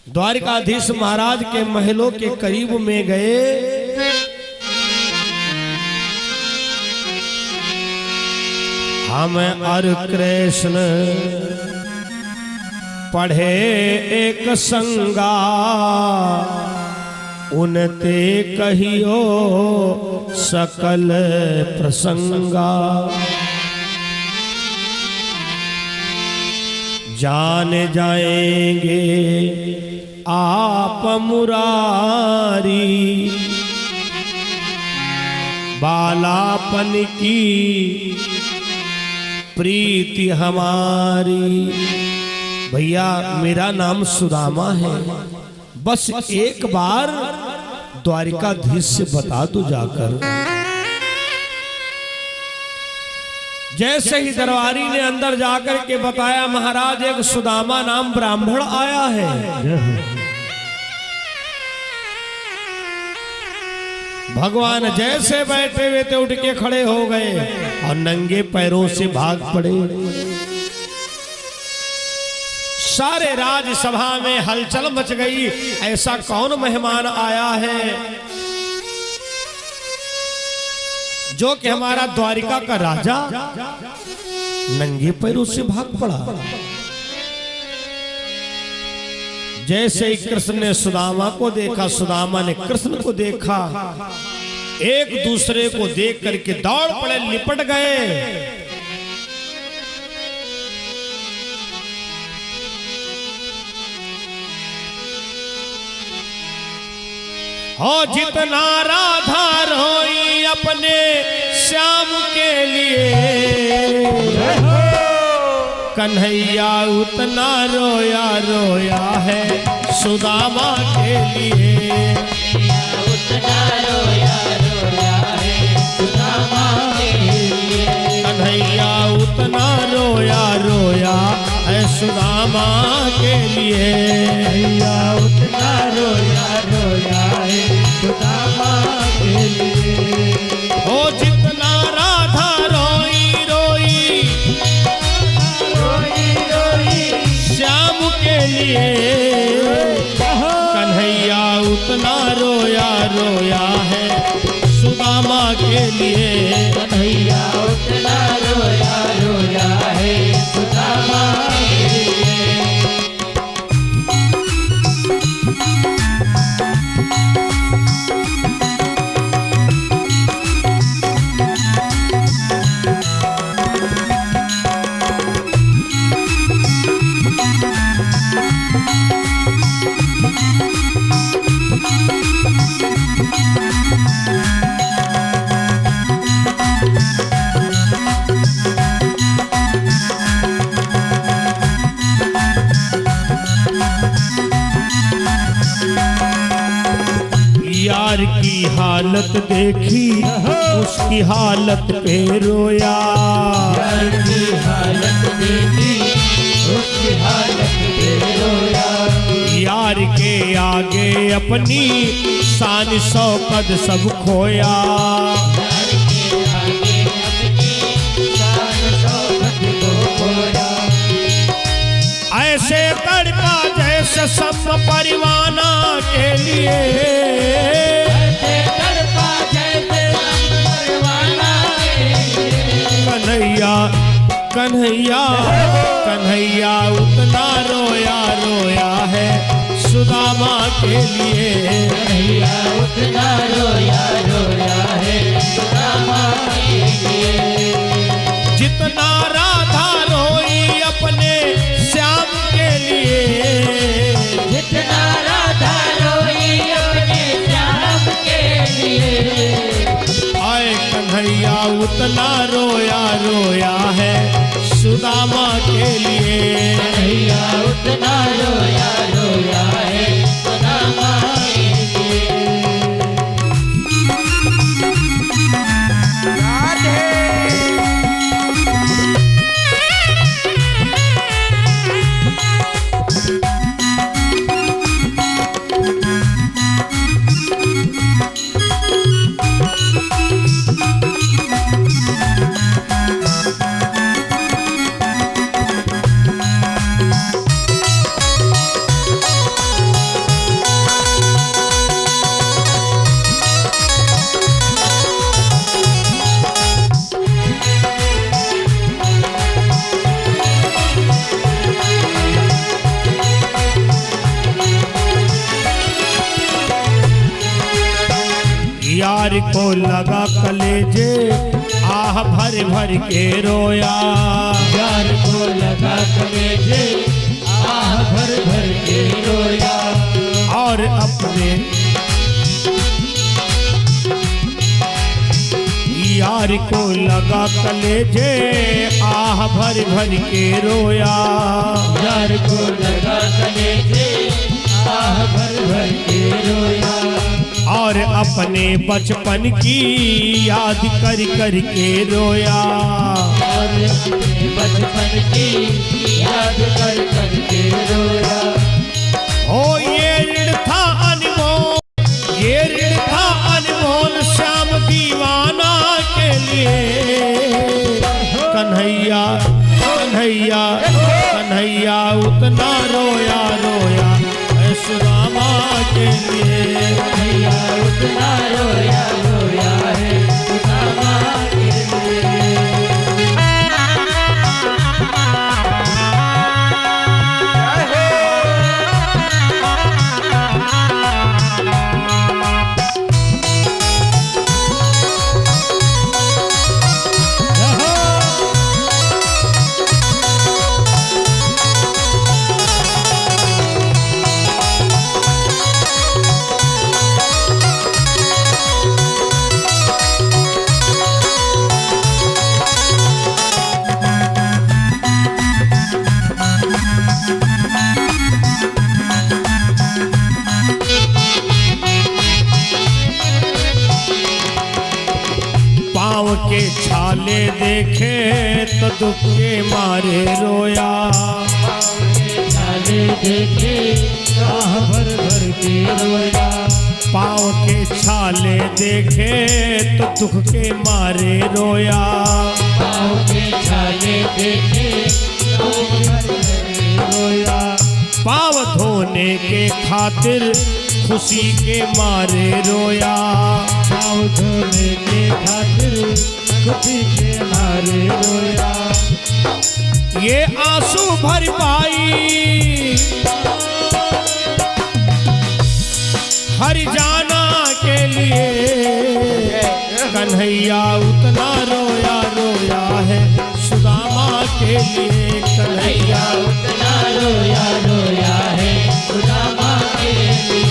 द्वारिकाधीश महाराज के महलों के करीब में गए, हम और कृष्ण पढ़े एक संगा, उनते कहियो सकल प्रसंगा, जान जाएंगे आप मुरारी, बालापन की प्रीति हमारी। भैया मेरा नाम सुदामा है, बस एक बार द्वारिकाधीश से बता दो जाकर। जैसे ही दरबारी ने अंदर जाकर के बताया, महाराज एक सुदामा नाम ब्राह्मण आया है। भगवान जैसे बैठे हुए थे उठ के खड़े हो गए और नंगे पैरों से भाग पड़े। सारे राजसभा में हलचल मच गई, ऐसा कौन मेहमान आया है जो कि हमारा द्वारिका का राजा नंगे पैरों से भाग पड़ा। जैसे ही कृष्ण ने सुदामा को देखा, सुदामा ने कृष्ण को देखा, एक दूसरे को देख करके दौड़ पड़े, लिपट गए। हो जितना राधा रोई अपने श्याम के लिए, कन्हैया उतना रोया रोया है सुदामा के लिए। उतना रोया रोया है सुदामा के लिए। कन्हैया उतना रोया रोया है सुदामा के लिए। कन्हैया उतना रोया रोया है सुदामा के लिए। हो जितना राधा रोई रोई रोई रोई श्याम के लिए, कन्हैया उतना रोया रोया है सुदामा के लिए। कन्हैया उतना रोया रोया है सुदामा के लिए। यार की हालत देखी उसकी हालत पे रोया। यार की हालत देखी उसकी हालत पे रोया। यार के आगे अपनी शान शौकत सब खोया। यार के आगे अपनी शान शौकत को खोया। ऐसे तड़पा जैसे सब परिवाना के लिए। ऐसे तड़पा जैसे परवाना के लिए। कन्हैया कन्हैया कन्हैया उतना रोया रोया है सुदामा के लिए। कन्हैया उतना रोया रोया है सुदामा के लिए। जितना राधा रोई अपने श्याम के लिए। जितना राधा रोई अपने श्याम के लिए। आए कन्हैया उतना रोया रोया है सुदामा के लिए। कन्हैया उतना रोया रोया है सुदामा के लिए। यार को लगा कलेजे आह भर भर के रोया। प्यार को लगा कलेजे आह भर भर के रोया। और अपने यार को लगा कलेजे आह भर भर के रोया। यार को लगा कलेजे आह भर भर के रोया। और अपने बचपन की याद कर कर के रोया। और अपने बचपन की याद कर कर के रोया। ओ ये ऋण था अनमोल, ये ऋण था अनमोल श्याम दीवाना के लिए। कन्हैया कन्हैया कन्हैया उतना रोया रोया ऐ सुदामा के लिए। कन्हैया उतना रोया रोया है सुदामा के लिए। पाँव के छाले देखे तो दुख के मारे रोया। छाले देखे आह भर भर के रोया। पाँव के छाले देखे तो दुख के मारे रोया। पाँव के छाले देखे आह भर भर के रोया। पाँव धोने के खातिर खुशी के मारे रोया। पाँव धोने के खातिर खुशी के मारे रोया। ये आंसू भर पाई हरिजाना के लिए। कन्हैया उतना रोया रोया है सुदामा के लिए। कन्हैया उतना रोया रोया है सुदामा के लिए।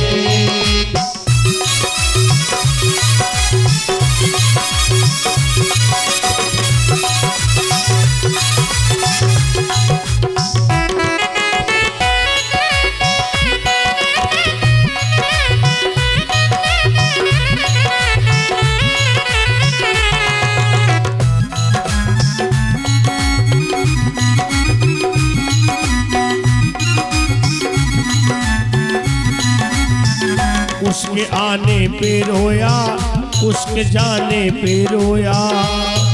उसके आने पे रोया, उसके जाने पे रोया।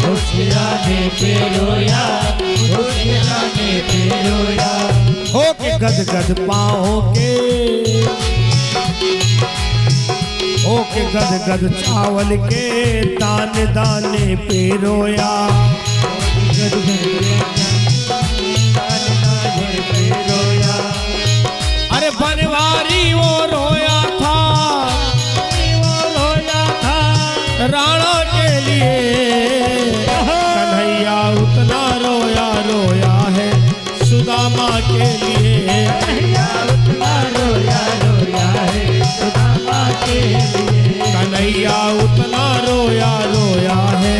उसके आने पे रोया, उसके जाने पे रोया। हो के गद गद पाँव के, हो के गद गद चावल के दाने दाने पे रोया। गद गद दाने पे रोया। अरे बनवारी वो रोया था, वो रोया था राणा के लिए। कन्हैया उतना रोया रोया है सुदामा के लिए। कन्हैया उतना रोया रोया है सुदामा के लिए। कन्हैया उतना रोया रोया है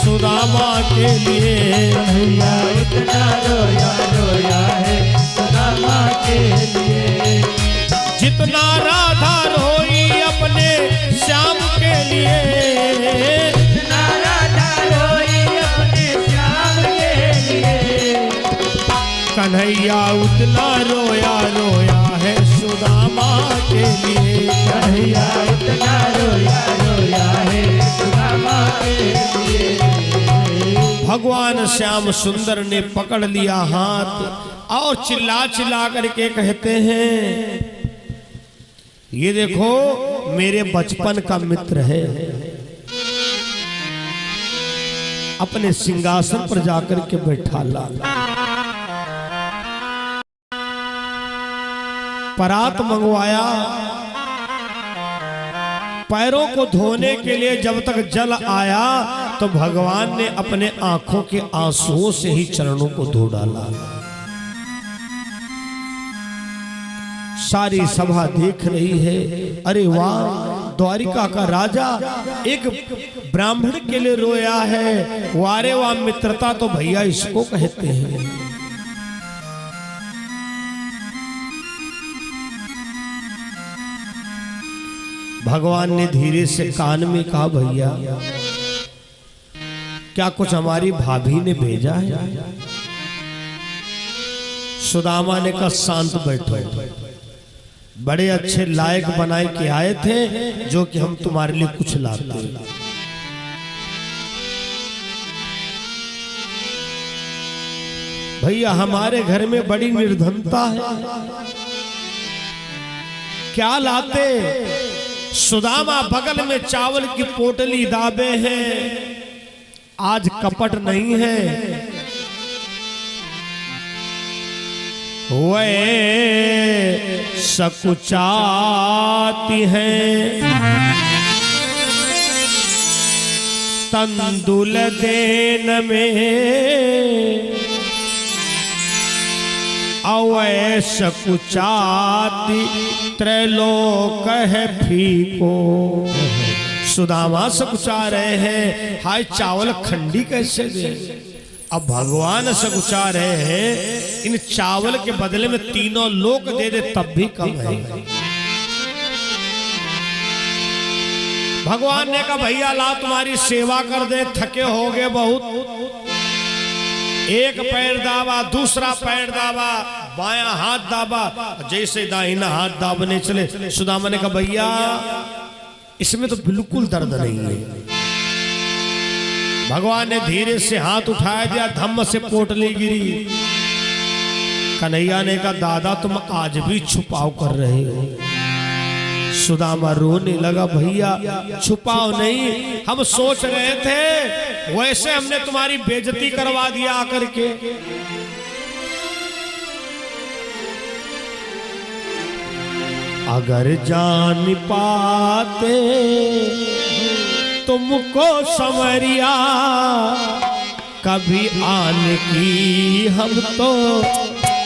सुदामा के लिए। कन्हैया उतना रोया रोया है सुदामा के लिए। जितना राधा रोई अपने श्याम के लिए। जितना राधा रोई अपने श्याम के लिए। कन्हैया उतना रोया रोया है सुदामा के लिए। कन्हैया उतना रोया रोया है सुदामा के लिए। भगवान श्याम सुंदर ने पकड़ लिया हाथ और चिल्ला चिल्ला करके कहते हैं, ये देखो मेरे बचपन का मित्र है। अपने सिंहासन पर जाकर के बैठा ला। परात मंगवाया, पैरों को धोने के लिए जब तक जल आया तो भगवान ने अपने आंखों के आंसुओं से ही चरणों को धो डाला। सारी सभा देख रही है, अरे वाह, द्वारिका का राजा एक ब्राह्मण के लिए रोया है। वारे वाह, मित्रता तो भैया इसको कहते हैं। भगवान ने धीरे से कान में कहा, भैया क्या कुछ हमारी भाभी ने भेजा है? सुदामा ने कहा, शांत बैठो, बड़े अच्छे लायक बनाए के आए थे जो कि हम तुम्हारे लिए कुछ लाते। भैया हमारे घर में बड़ी निर्धनता है, क्या लाते? सुदामा बगल में चावल की पोटली दाबे हैं, आज कपट नहीं है। वे सकुचाती हैं तंदुल देन में, अवै सकुचाती त्रैलोक है फीको। सुदामा सकुचा रहे हैं, हाय चावल खंडी कैसे दे? अब भगवान सकुचा रहे हैं, इन चावल के बदले में तीनों लोक दे दे तब भी कम है। भगवान ने कहा, भैया ला तुम्हारी सेवा कर दे, थके हो गए बहुत। एक पैर दाबा, दूसरा पैर दाबा, बायां हाथ दाबा, जैसे दाहिना हाथ दाबने चले, सुदामा ने कहा, भैया इसमें तो बिल्कुल दर्द नहीं है। भगवान ने धीरे से हाथ उठाया दिया, धम्म से पोटली गिरी। कन्हैया ने कहा, दादा तुम आज भी छुपाव कर रहे हो। सुदामा रोने लगा, भैया छुपाव नहीं, हम सोच रहे थे वैसे हमने तुम्हारी बेइज्जती करवा दिया आकर के। अगर जान पाते तुमको समरिया, कभी आने की हम तो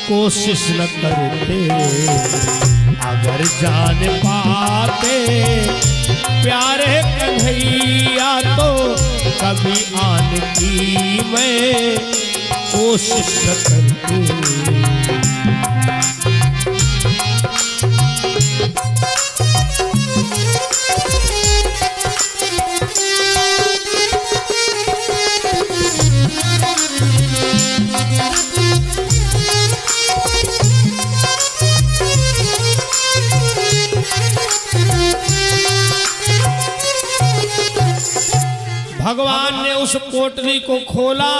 कोशिश न करते। अगर जान पाते प्यारे कन्हैया, तो कभी आने की मैं कोशिश न करते। भगवान ने उस पोटली को खोला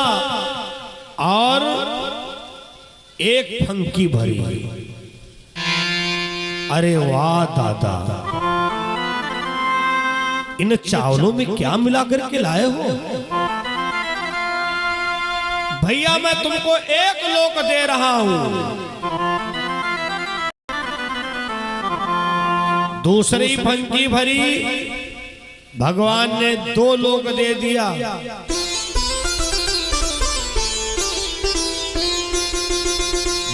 और एक फंकी भरी। अरे वाह दादा, इन चावलों में क्या मिला करके लाए हो? भैया मैं तुमको एक लोक दे रहा हूं। दूसरी फंकी भरी, भगवान ने 2 लोक दे दिया।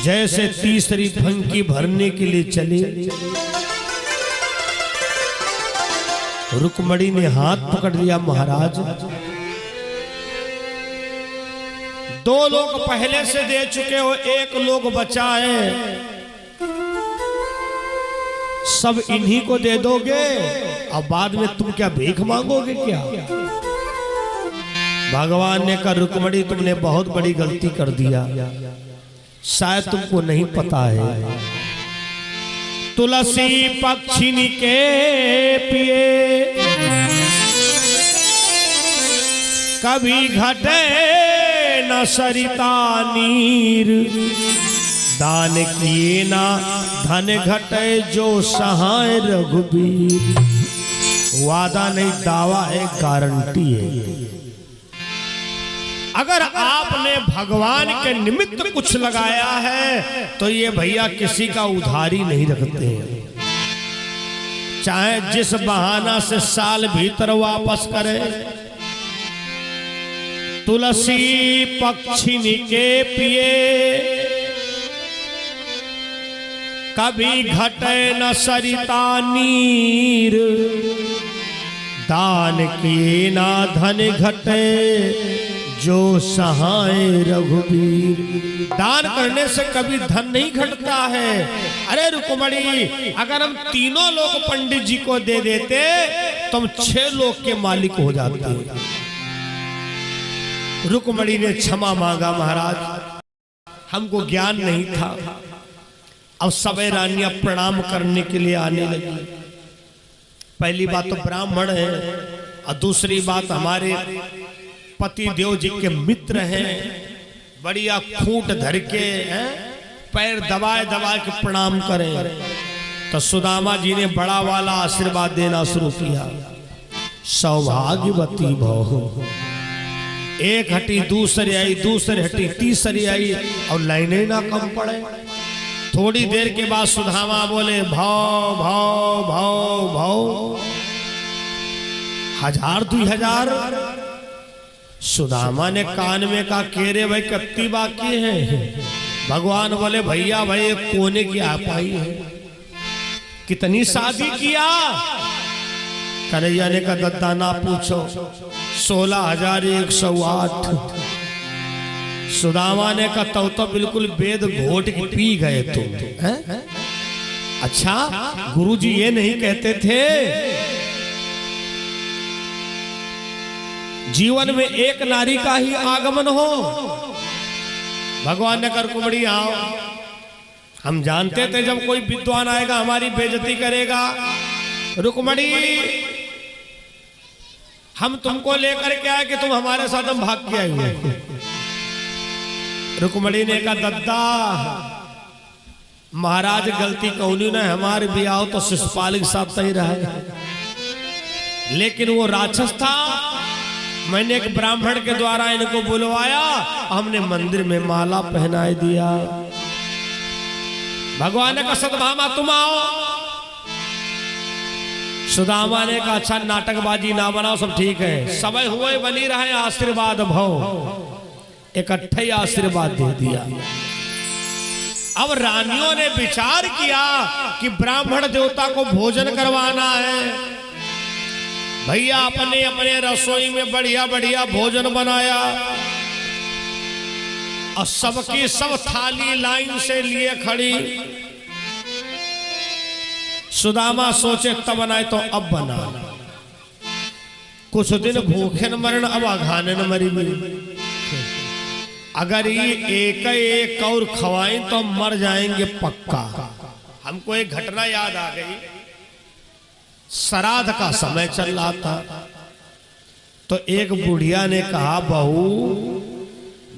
जैसे तीसरी फंकी भरने के लिए चले, रुक्मणी ने हाथ पकड़ लिया, महाराज 2 लोक पहले से दे चुके हो, 1 लोक बचा है, सब इन्हीं को दे दोगे? अब बाद में तुम क्या भीख मांगोगे क्या? भगवान ने कहा, रुक्मणी तुमने बहुत बड़ी गलती कर दिया, शायद तुमको नहीं पता है। तुलसी पक्षिनी के पिए कभी घटे न सरिता नीर, दान किए ना धन घटे जो सहाय रघुबीर। वादा नहीं, दावा है, गारंटी है। अगर आपने भगवान के निमित्त कुछ लगाया है तो ये भैया किसी का उधारी नहीं रखते हैं, चाहे जिस बहाना से साल भीतर वापस करें। तुलसी पक्षिनी के पिए, कभी घटे न सरिता नीर, दान किए ना धन घटे, जो सहाय रघुबीर। दान करने से कभी धन नहीं घटता है। अरे रुक्मणी, अगर हम तीनों लोग पंडित जी को दे देते तो हम 6 लोग के मालिक हो जाते। रुक्मणी ने क्षमा मांगा, महाराज हमको ज्ञान नहीं था। अब सभी रानियां प्रणाम करने के लिए आने लगी। पहली बात तो ब्राह्मण है, और दूसरी बात हमारे पति देव जी के मित्र हैं। बढ़िया खूंट धर के पैर दबाए दबाए के प्रणाम करें। तो सुदामा जी ने बड़ा वाला आशीर्वाद देना शुरू किया। सौभाग्यवती भव। एक हटी, दूसरी आई, दूसरी हटी, तीसरी आई, और लाइनें ना कम पड़े। थोड़ी देर के बाद सुदामा बोले, भाव भाव भाव भाव, 1000 2000। सुदामा ने कान में कहा, केरे भाई कत्ती बाकी है। भगवान बोले, भैया भाई कोने की आप आई है, कितनी शादी किया? कन्हैया ने कहा, दद्दा ना पूछो, 16,108। सुदामा ने कहा, तो बिल्कुल वेद घोट के पी गए तुम। अच्छा, गुरुजी ये नहीं कहते थे जीवन में एक नारी का ही आगमन हो? भगवान ने कर कुमड़ी आओ। हम जानते थे जब कोई विद्वान आएगा हमारी बेइज्जती करेगा। रुक्मणी, हम तुमको लेकर के आए कि तुम हमारे साथ हम भाग के आए। रुक्मणी ने कहा, दद्दा महाराज गलती कौनी ने, हमारे भी आओ तो शिशुपाल के साथ सही रहे, लेकिन वो राक्षस था। मैंने एक ब्राह्मण के द्वारा इनको बुलवाया, हमने मंदिर में माला पहनाए दिया। भगवान ने कहा, सतभामा तुम आओ। सुदामा ने कहा, अच्छा नाटकबाजी ना बनाओ, सब ठीक है, सब हुए बनी रहे, आशीर्वाद भव। इकट्ठे ही आशीर्वाद दे दिया। अब रानियों ने विचार किया कि ब्राह्मण देवता को भोजन करवाना है। भैया अपने अपने रसोई में बढ़िया बढ़िया भोजन बनाया, और सबकी सब थाली लाइन से लिए खड़ी। सुदामा सोचे तब बनाए तो अब बना। कुछ दिन भूखे न मरण, अब अघाने न मरी भी। अगर ये एक और खवाएं तो मर जाएंगे पक्का। हमको एक घटना याद आ गई। श्राद्ध का समय चल रहा था, तो एक बुढ़िया ने कहा, बहू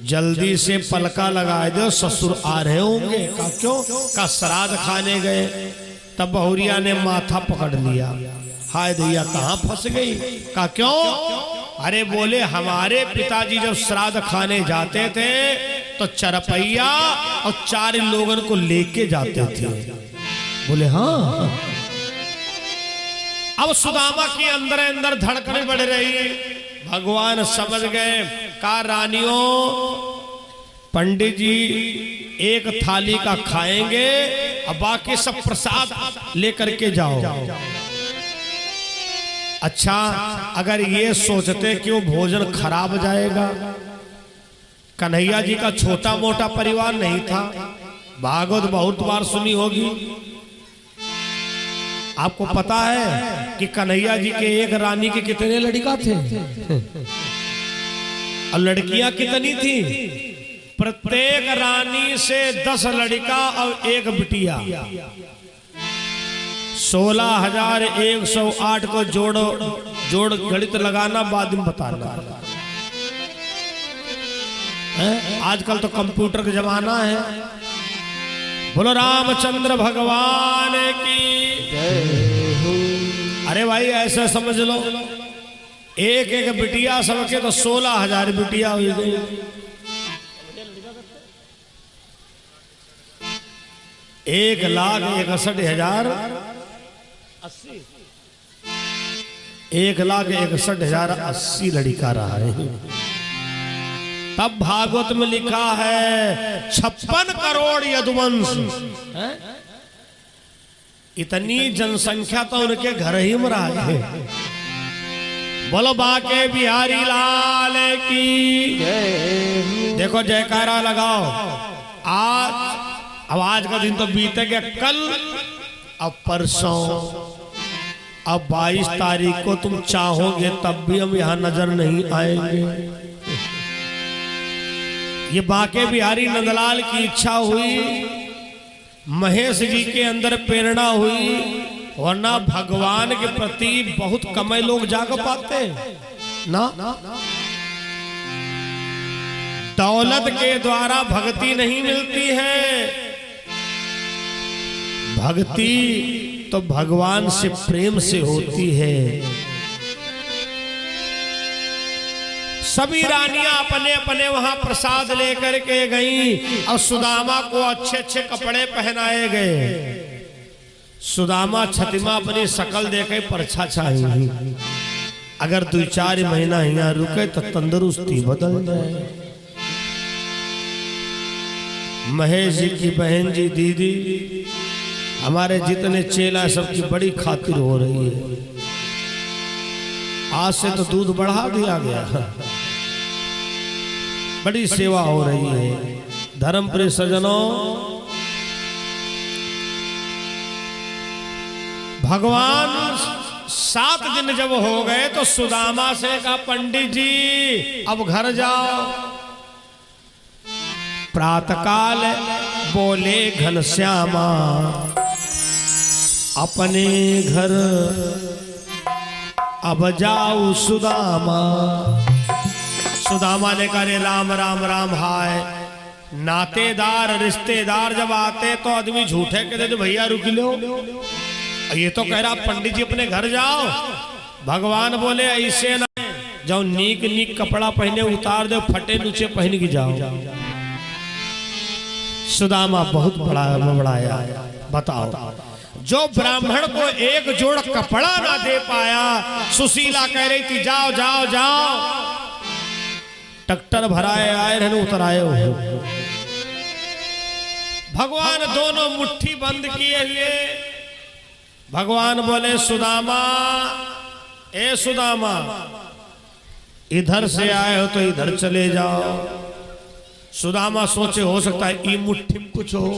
जल्दी से पलका लगा दो, ससुर आ रहे होंगे। कहा क्यों? कहा श्राद्ध खाने गए। तब बहुरिया ने माथा पकड़ लिया, हाय दैया कहाँ फंस गई। कहा क्यों? अरे बोले, हमारे पिताजी जब श्राद्ध खाने जाते थे तो चरपैया और 4 लोगों को लेके जाते थे। बोले हाँ। अब सुदामा की अंदर अंदर धड़कने बढ़ रही। भगवान समझ गए। कहा, रानियों पंडित जी एक थाली का खाएंगे और बाकी सब प्रसाद लेकर के जाओ। अच्छा, अगर ये सोचते कि वो भोजन खराब जाएगा। कन्हैया जी का छोटा मोटा परिवार नहीं था, भागवत बहुत बार सुनी होगी। आपको पता है कि कन्हैया जी के एक रानी के कितने लड़का थे और लड़कियां कितनी थी? प्रत्येक रानी से 10 लड़का और 1 बिटिया। 16,108 को जोड़ गणित लगाना, बाद में बताना। आजकल तो कंप्यूटर का जमाना है। बोलो रामचंद्र भगवान की। अरे भाई ऐसा समझ लो, एक बिटिया सबके तो 16,000 बिटिया हुई गई। एक 1,61,080 लड़का रहा है। तब भागवत में लिखा है 56 करोड़ यदुवंश। इतनी जनसंख्या तो उनके घर ही में रहा है। बोलो बाके बिहारी लाल की। देखो जयकारा लगाओ। आज का दिन तो बीते गया, कल अब परसों, अब 22 तारीख को तुम चाहोगे तब भी हम यहाँ नजर नहीं आएंगे। ये बाके बिहारी नंदलाल की इच्छा हुई, महेश जी के अंदर प्रेरणा हुई, वरना भगवान के प्रति बहुत कम लोग जाग पाते ना। दौलत के द्वारा भक्ति नहीं मिलती है। भक्ति तो भगवान से प्रेम से होती है। सभी रानियां अपने अपने वहां प्रसाद लेकर के गईं और सुदामा को अच्छे अच्छे कपड़े पहनाए गए। सुदामा छतिमा अपनी शकल देखे परछा चाहिए। अगर 2-4 महीना यहाँ रुके तो तंदुरुस्ती बदल जाए। महेश जी की बहन जी दीदी, हमारे जितने चेला सबकी बड़ी खातिर हो रही है। आज से तो दूध बढ़ा दिया गया, बड़ी सेवा हो रही है। धर्मप्रिय सज्जनों, भगवान 7 दिन जब हो गए तो सुदामा से कहा, पंडित जी अब घर जाओ। प्रातःकाल बोले घनश्यामा, अपने घर अब जाऊ सुदामा। सुदामा ने कहा, राम राम राम। हाय, नातेदार रिश्तेदार जब आते तो आदमी झूठे कहते तो भैया रुक लो। ये तो कह रहा पंडित जी अपने घर जाओ। भगवान बोले ऐसे ना जाओ, नीक नीक कपड़ा पहने उतार दो, फटे नीचे पहन के जाओ। सुदामा बहुत बड़ाया। बताओ, जो ब्राह्मण को एक जोड़ कपड़ा ना दे पाया, सुशीला कह रही थी जाओ जाओ जाओ। ट्रैक्टर भराए आए रहने उतर आए हो। भगवान दोनों मुट्ठी बंद किए हुए। भगवान बोले सुदामा, ए सुदामा, इधर से आए हो तो इधर चले जाओ। सुदामा सोचे हो सकता है ई मुट्ठी में कुछ हो।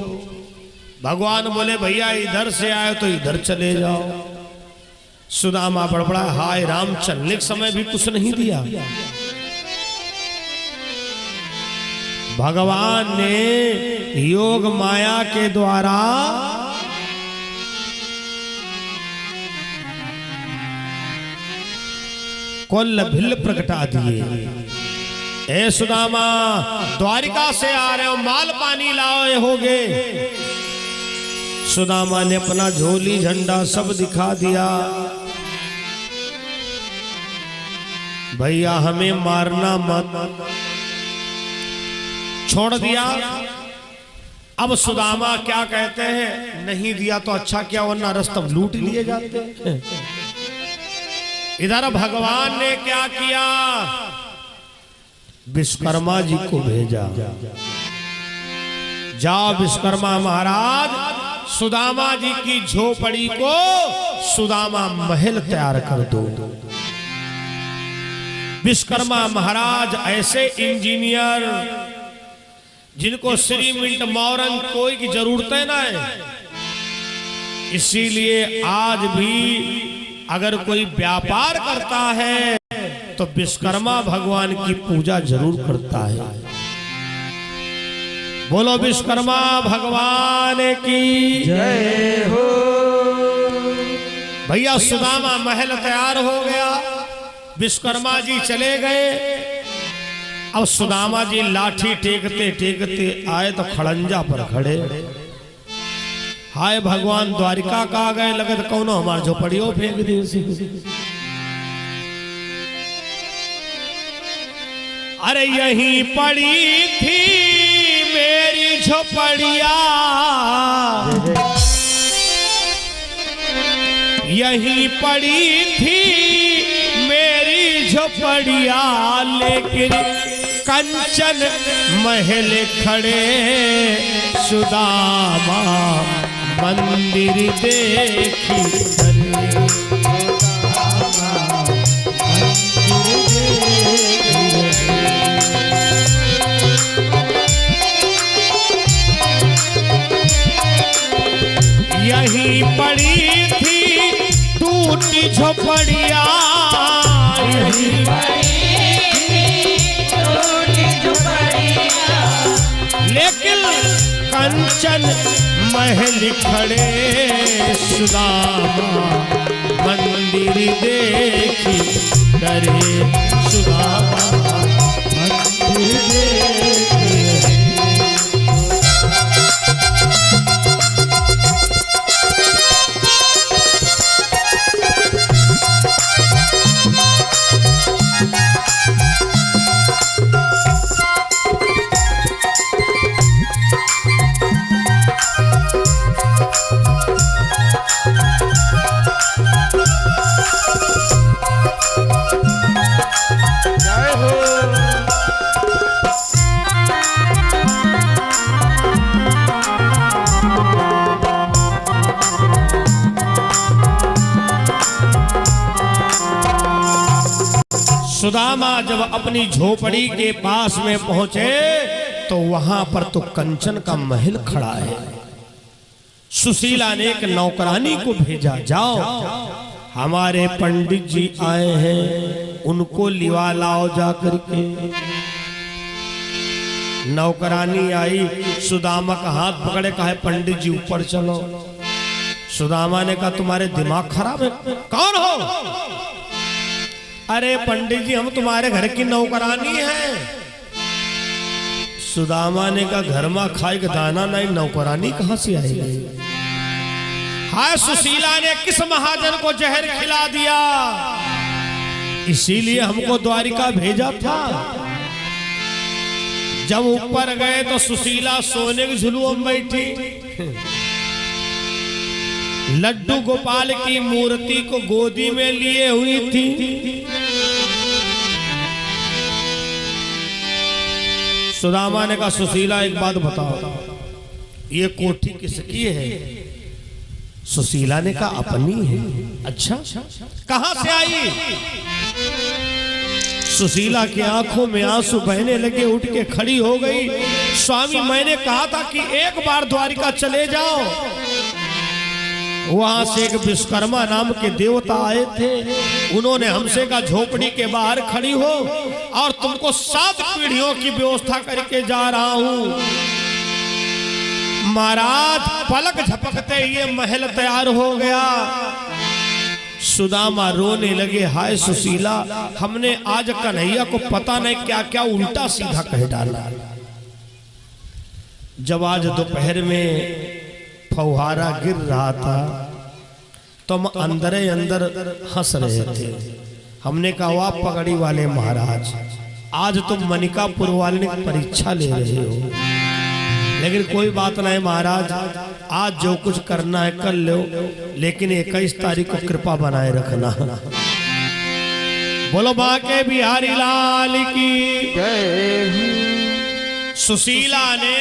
भगवान बोले भैया इधर से आए तो इधर चले जाओ। सुदामा बड़बड़ा, हाय राम, चलने के समय भी कुछ नहीं दिया। भगवान ने योग माया के द्वारा कोल्ल भिल्ल प्रकटा दिए। ए सुदामा, द्वारिका से आ रहे हो, माल पानी लाए होगे। सुदामा ने अपना झोली झंडा सब दिखा दिया। भैया हमें मारना मत, छोड़ दिया। अब सुदामा क्या कहते हैं, नहीं दिया तो अच्छा क्या, वरना रास्ता लूट लिए जाते। इधर भगवान ने क्या किया, विश्वकर्मा जी को भेजा। जाओ विश्वकर्मा महाराज, सुदामा जी की झोपड़ी को सुदामा महल तैयार कर दो। विश्वकर्मा महाराज ऐसे इंजीनियर जिनको श्रीमिंट मौरंग कोई की जरूरत है ना है। इसीलिए आज भी अगर कोई व्यापार करता है तो विश्वकर्मा भगवान की पूजा जरूर करता है। बोलो विश्वकर्मा भगवान की जय हो। भैया सुदामा महल तैयार हो गया, विश्वकर्मा जी चले गए। अब सुदामा जी लाठी टेकते टेकते आए तो खड़ंजा पर खड़े। हाय भगवान द्वारिका का आ गए, लगे तो कौनो हमार झोपड़ियों फेंक दी। अरे यहीं पड़ी थी मेरी झोपड़िया, यहीं पड़ी थी मेरी झोपड़िया, लेकिन कंचन महल खड़े सुदामा मंदिर देखी धरे। यहीं पड़ी थी टूटी झोपड़िया, यहीं लेकिन कंचन महल खड़े सुदामा मंदिर देखी डरे सुदामा मंदिर देखी। सुदामा जब अपनी झोपड़ी के पास में पहुंचे तो वहां पर तो कंचन का महल खड़ा है। सुशीला ने एक नौकरानी को भेजा, जाओ हमारे पंडित जी आए हैं, उनको लिवा लाओ जाकर के। नौकरानी आई, सुदामा का हाथ पकड़े, कहा पंडित जी ऊपर चलो। सुदामा ने कहा तुम्हारे दिमाग खराब है, कौन हो? अरे पंडित जी हम तुम्हारे घर की नौकरानी हैं। सुदामा ने कहा घर में खाए का दाना नहीं, नौकरानी कहां से आएगी? हाय सुशीला ने किस महाजन को जहर खिला दिया, इसीलिए हमको द्वारिका भेजा था। जब ऊपर गए तो सुशीला सोने के झुलुओं में बैठी, लड्डू गोपाल की मूर्ति को गोदी में लिए हुई थी। सुदामा ने कहा सुशीला एक बात बताओ, ये कोठी किसकी है? सुशीला ने कहा अपनी है। अच्छा कहां से आई? सुशीला की आंखों में आंसू बहने लगे, उठ के खड़ी हो गई। स्वामी मैंने कहा था कि एक बार द्वारिका चले जाओ। वहां से एक विश्वकर्मा नाम के देवता आए थे, उन्होंने हमसे कहा झोपड़ी के बाहर खड़ी हो और तुमको 7 पीढ़ियों की व्यवस्था करके जा रहा हूं। महाराज पलक झपकते ये महल तैयार हो गया। सुदामा रोने लगे, हाय सुशीला हमने आज कन्हैया को पता नहीं क्या क्या उल्टा सीधा कह डाला। जब आज दोपहर में फौहारा गिर रहा था तो हम अंदर अंदर हंस रहे थे। हमने कहा वाह पगड़ी वाले महाराज, आज तुम मनिकापुर वाले की परीक्षा ले रहे हो, लेकिन कोई बात नहीं महाराज, आज जो कुछ करना है कर लो, लेकिन 21 तारीख को कृपा बनाए रखना। बोलो बांके बिहारी लाल की जय। सुशीला ने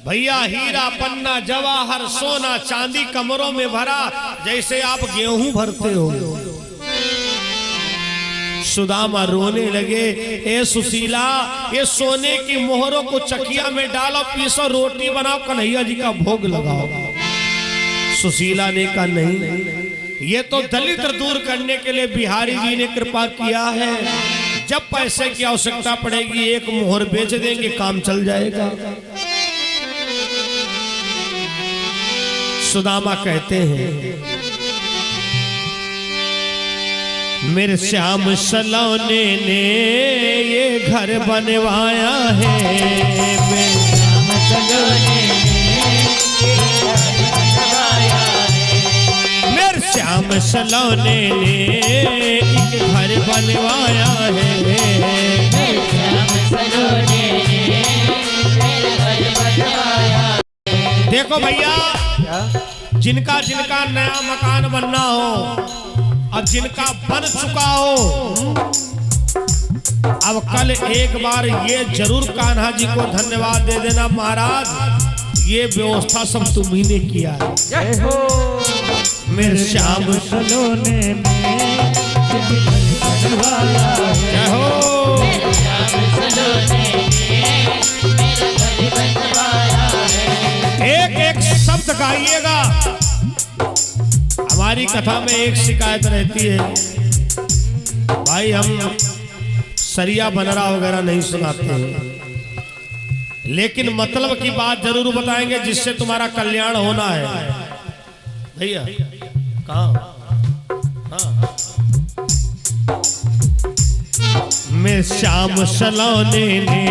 भैया हीरा पन्ना जवाहर सोना चांदी कमरों में भरा, जैसे आप गेहूं भरते हो। सुदामा रोने लगे, ए सुशीला ये सोने की मोहरों को चकिया में डालो, पीसो, रोटी बनाओ, कन्हैया जी का भोग लगाओ। सुशीला ने कहा नहीं, ये तो दलित दूर करने के लिए बिहारी जी ने कृपा किया है, जब पैसे की आवश्यकता पड़ेगी एक मोहर बेच देंगे, काम चल जाएगा। सुदामा कहते हैं मेरे श्याम सलोने ने ये घर बनवाया है, मेरे श्याम सलोने मेरे श्याम सलोने ने एक घर बनवाया है, मेरे श्याम सलोने ने घर बनवाया। देखो भैया, जिनका जिनका नया मकान बनना हो और जिनका बन चुका हो, अब कल एक बार ये जरूर कान्हा जी को धन्यवाद दे देना, महाराज ये व्यवस्था सब तुम ही ने किया है। जय हो मेरे श्याम सलोने में बनवाया है। जय हो एक एक शब्द गाइएगा। हमारी कथा में एक शिकायत रहती है, भाई हम सरिया बनरा वगैरह नहीं सुनाते हैं, लेकिन मतलब की बात जरूर बताएंगे जिससे तुम्हारा कल्याण होना है। भैया कहाँ? हाँ। मैं श्याम सलोने ने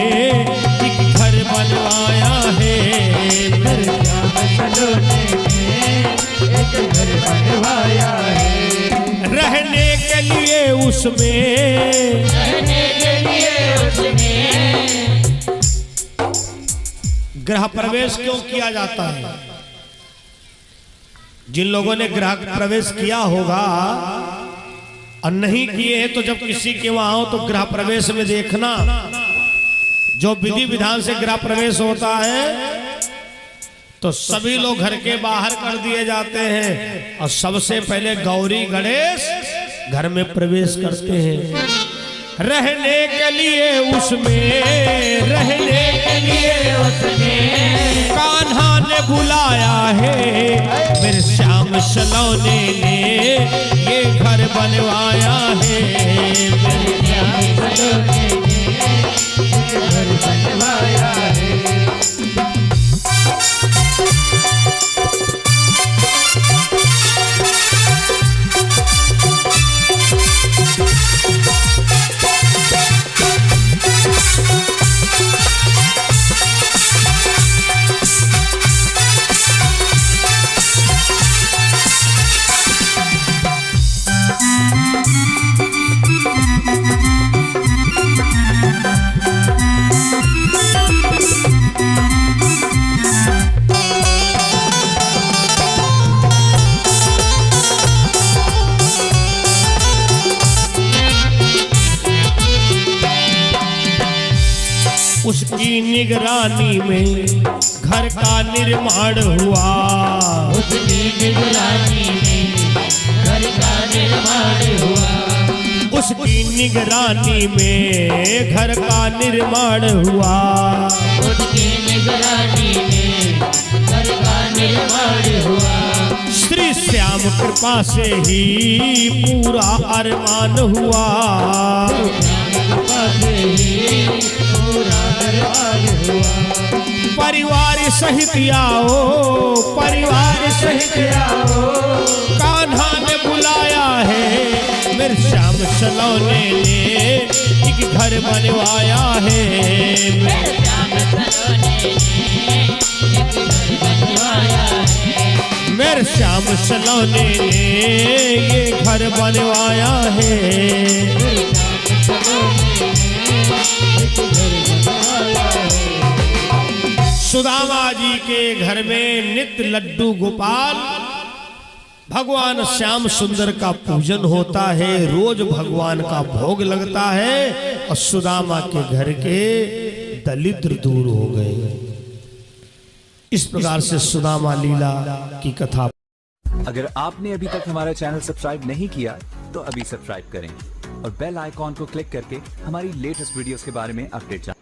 एक घर बनवाया है। मेरे श्याम सलोने में एक घर बनवाया है। रहने के लिए उसमें, रहने के लिए उसमें गृह प्रवेश क्यों किया जाता है? जिन लोगों ने गृह प्रवेश किया होगा और नहीं किए हैं तो जब किसी के वहां हो तो गृह प्रवेश में देखना, जो विधि विधान से गृह प्रवेश होता है तो सभी लोग घर के बाहर कर दिए जाते हैं और सबसे पहले गौरी गणेश घर में प्रवेश करते हैं। रहने के लिए उसमें, रहने के लिए उसमें कान्हा ने बुलाया है। मेरे श्याम सलोने ने ये घर बनवाया है। मेरे श्याम सलोने में एक घर बनवाया है। उसकी निगरानी में घर का निर्माण हुआ। उसकी निगरानी में घर का निर्माण हुआ। उसकी निगरानी में घर का निर्माण हुआ। उसकी निगरानी में घर का निर्माण हुआ। श्री श्याम कृपा से ही पूरा अरमान हुआ। कृपा से ही पूरा निर्माण हुआ। परिवार सहित आओ, परिवार सहित आओ, कान्हा ने बुलाया है। मेरे श्याम सलोने ने एक घर बनवाया है। मेरे श्याम सलोने ने एक घर बनवाया है। मेरे श्याम सलोने ने ये घर बनवाया है। मेरे श्याम सलोने ने एक घर बनवाया है। सुदामा जी के घर में नित्य लड्डू गोपाल भगवान श्याम सुंदर का पूजन होता है। रोज भगवान का भोग लगता है और सुदामा के घर के दरिद्र दूर हो गए। इस प्रकार से सुदामा लीला की कथा। अगर आपने अभी तक हमारा चैनल सब्सक्राइब नहीं किया तो अभी सब्सक्राइब करें और बेल आइकॉन को क्लिक करके हमारी लेटेस्ट वीडियोस के बारे में अपडेट जानें।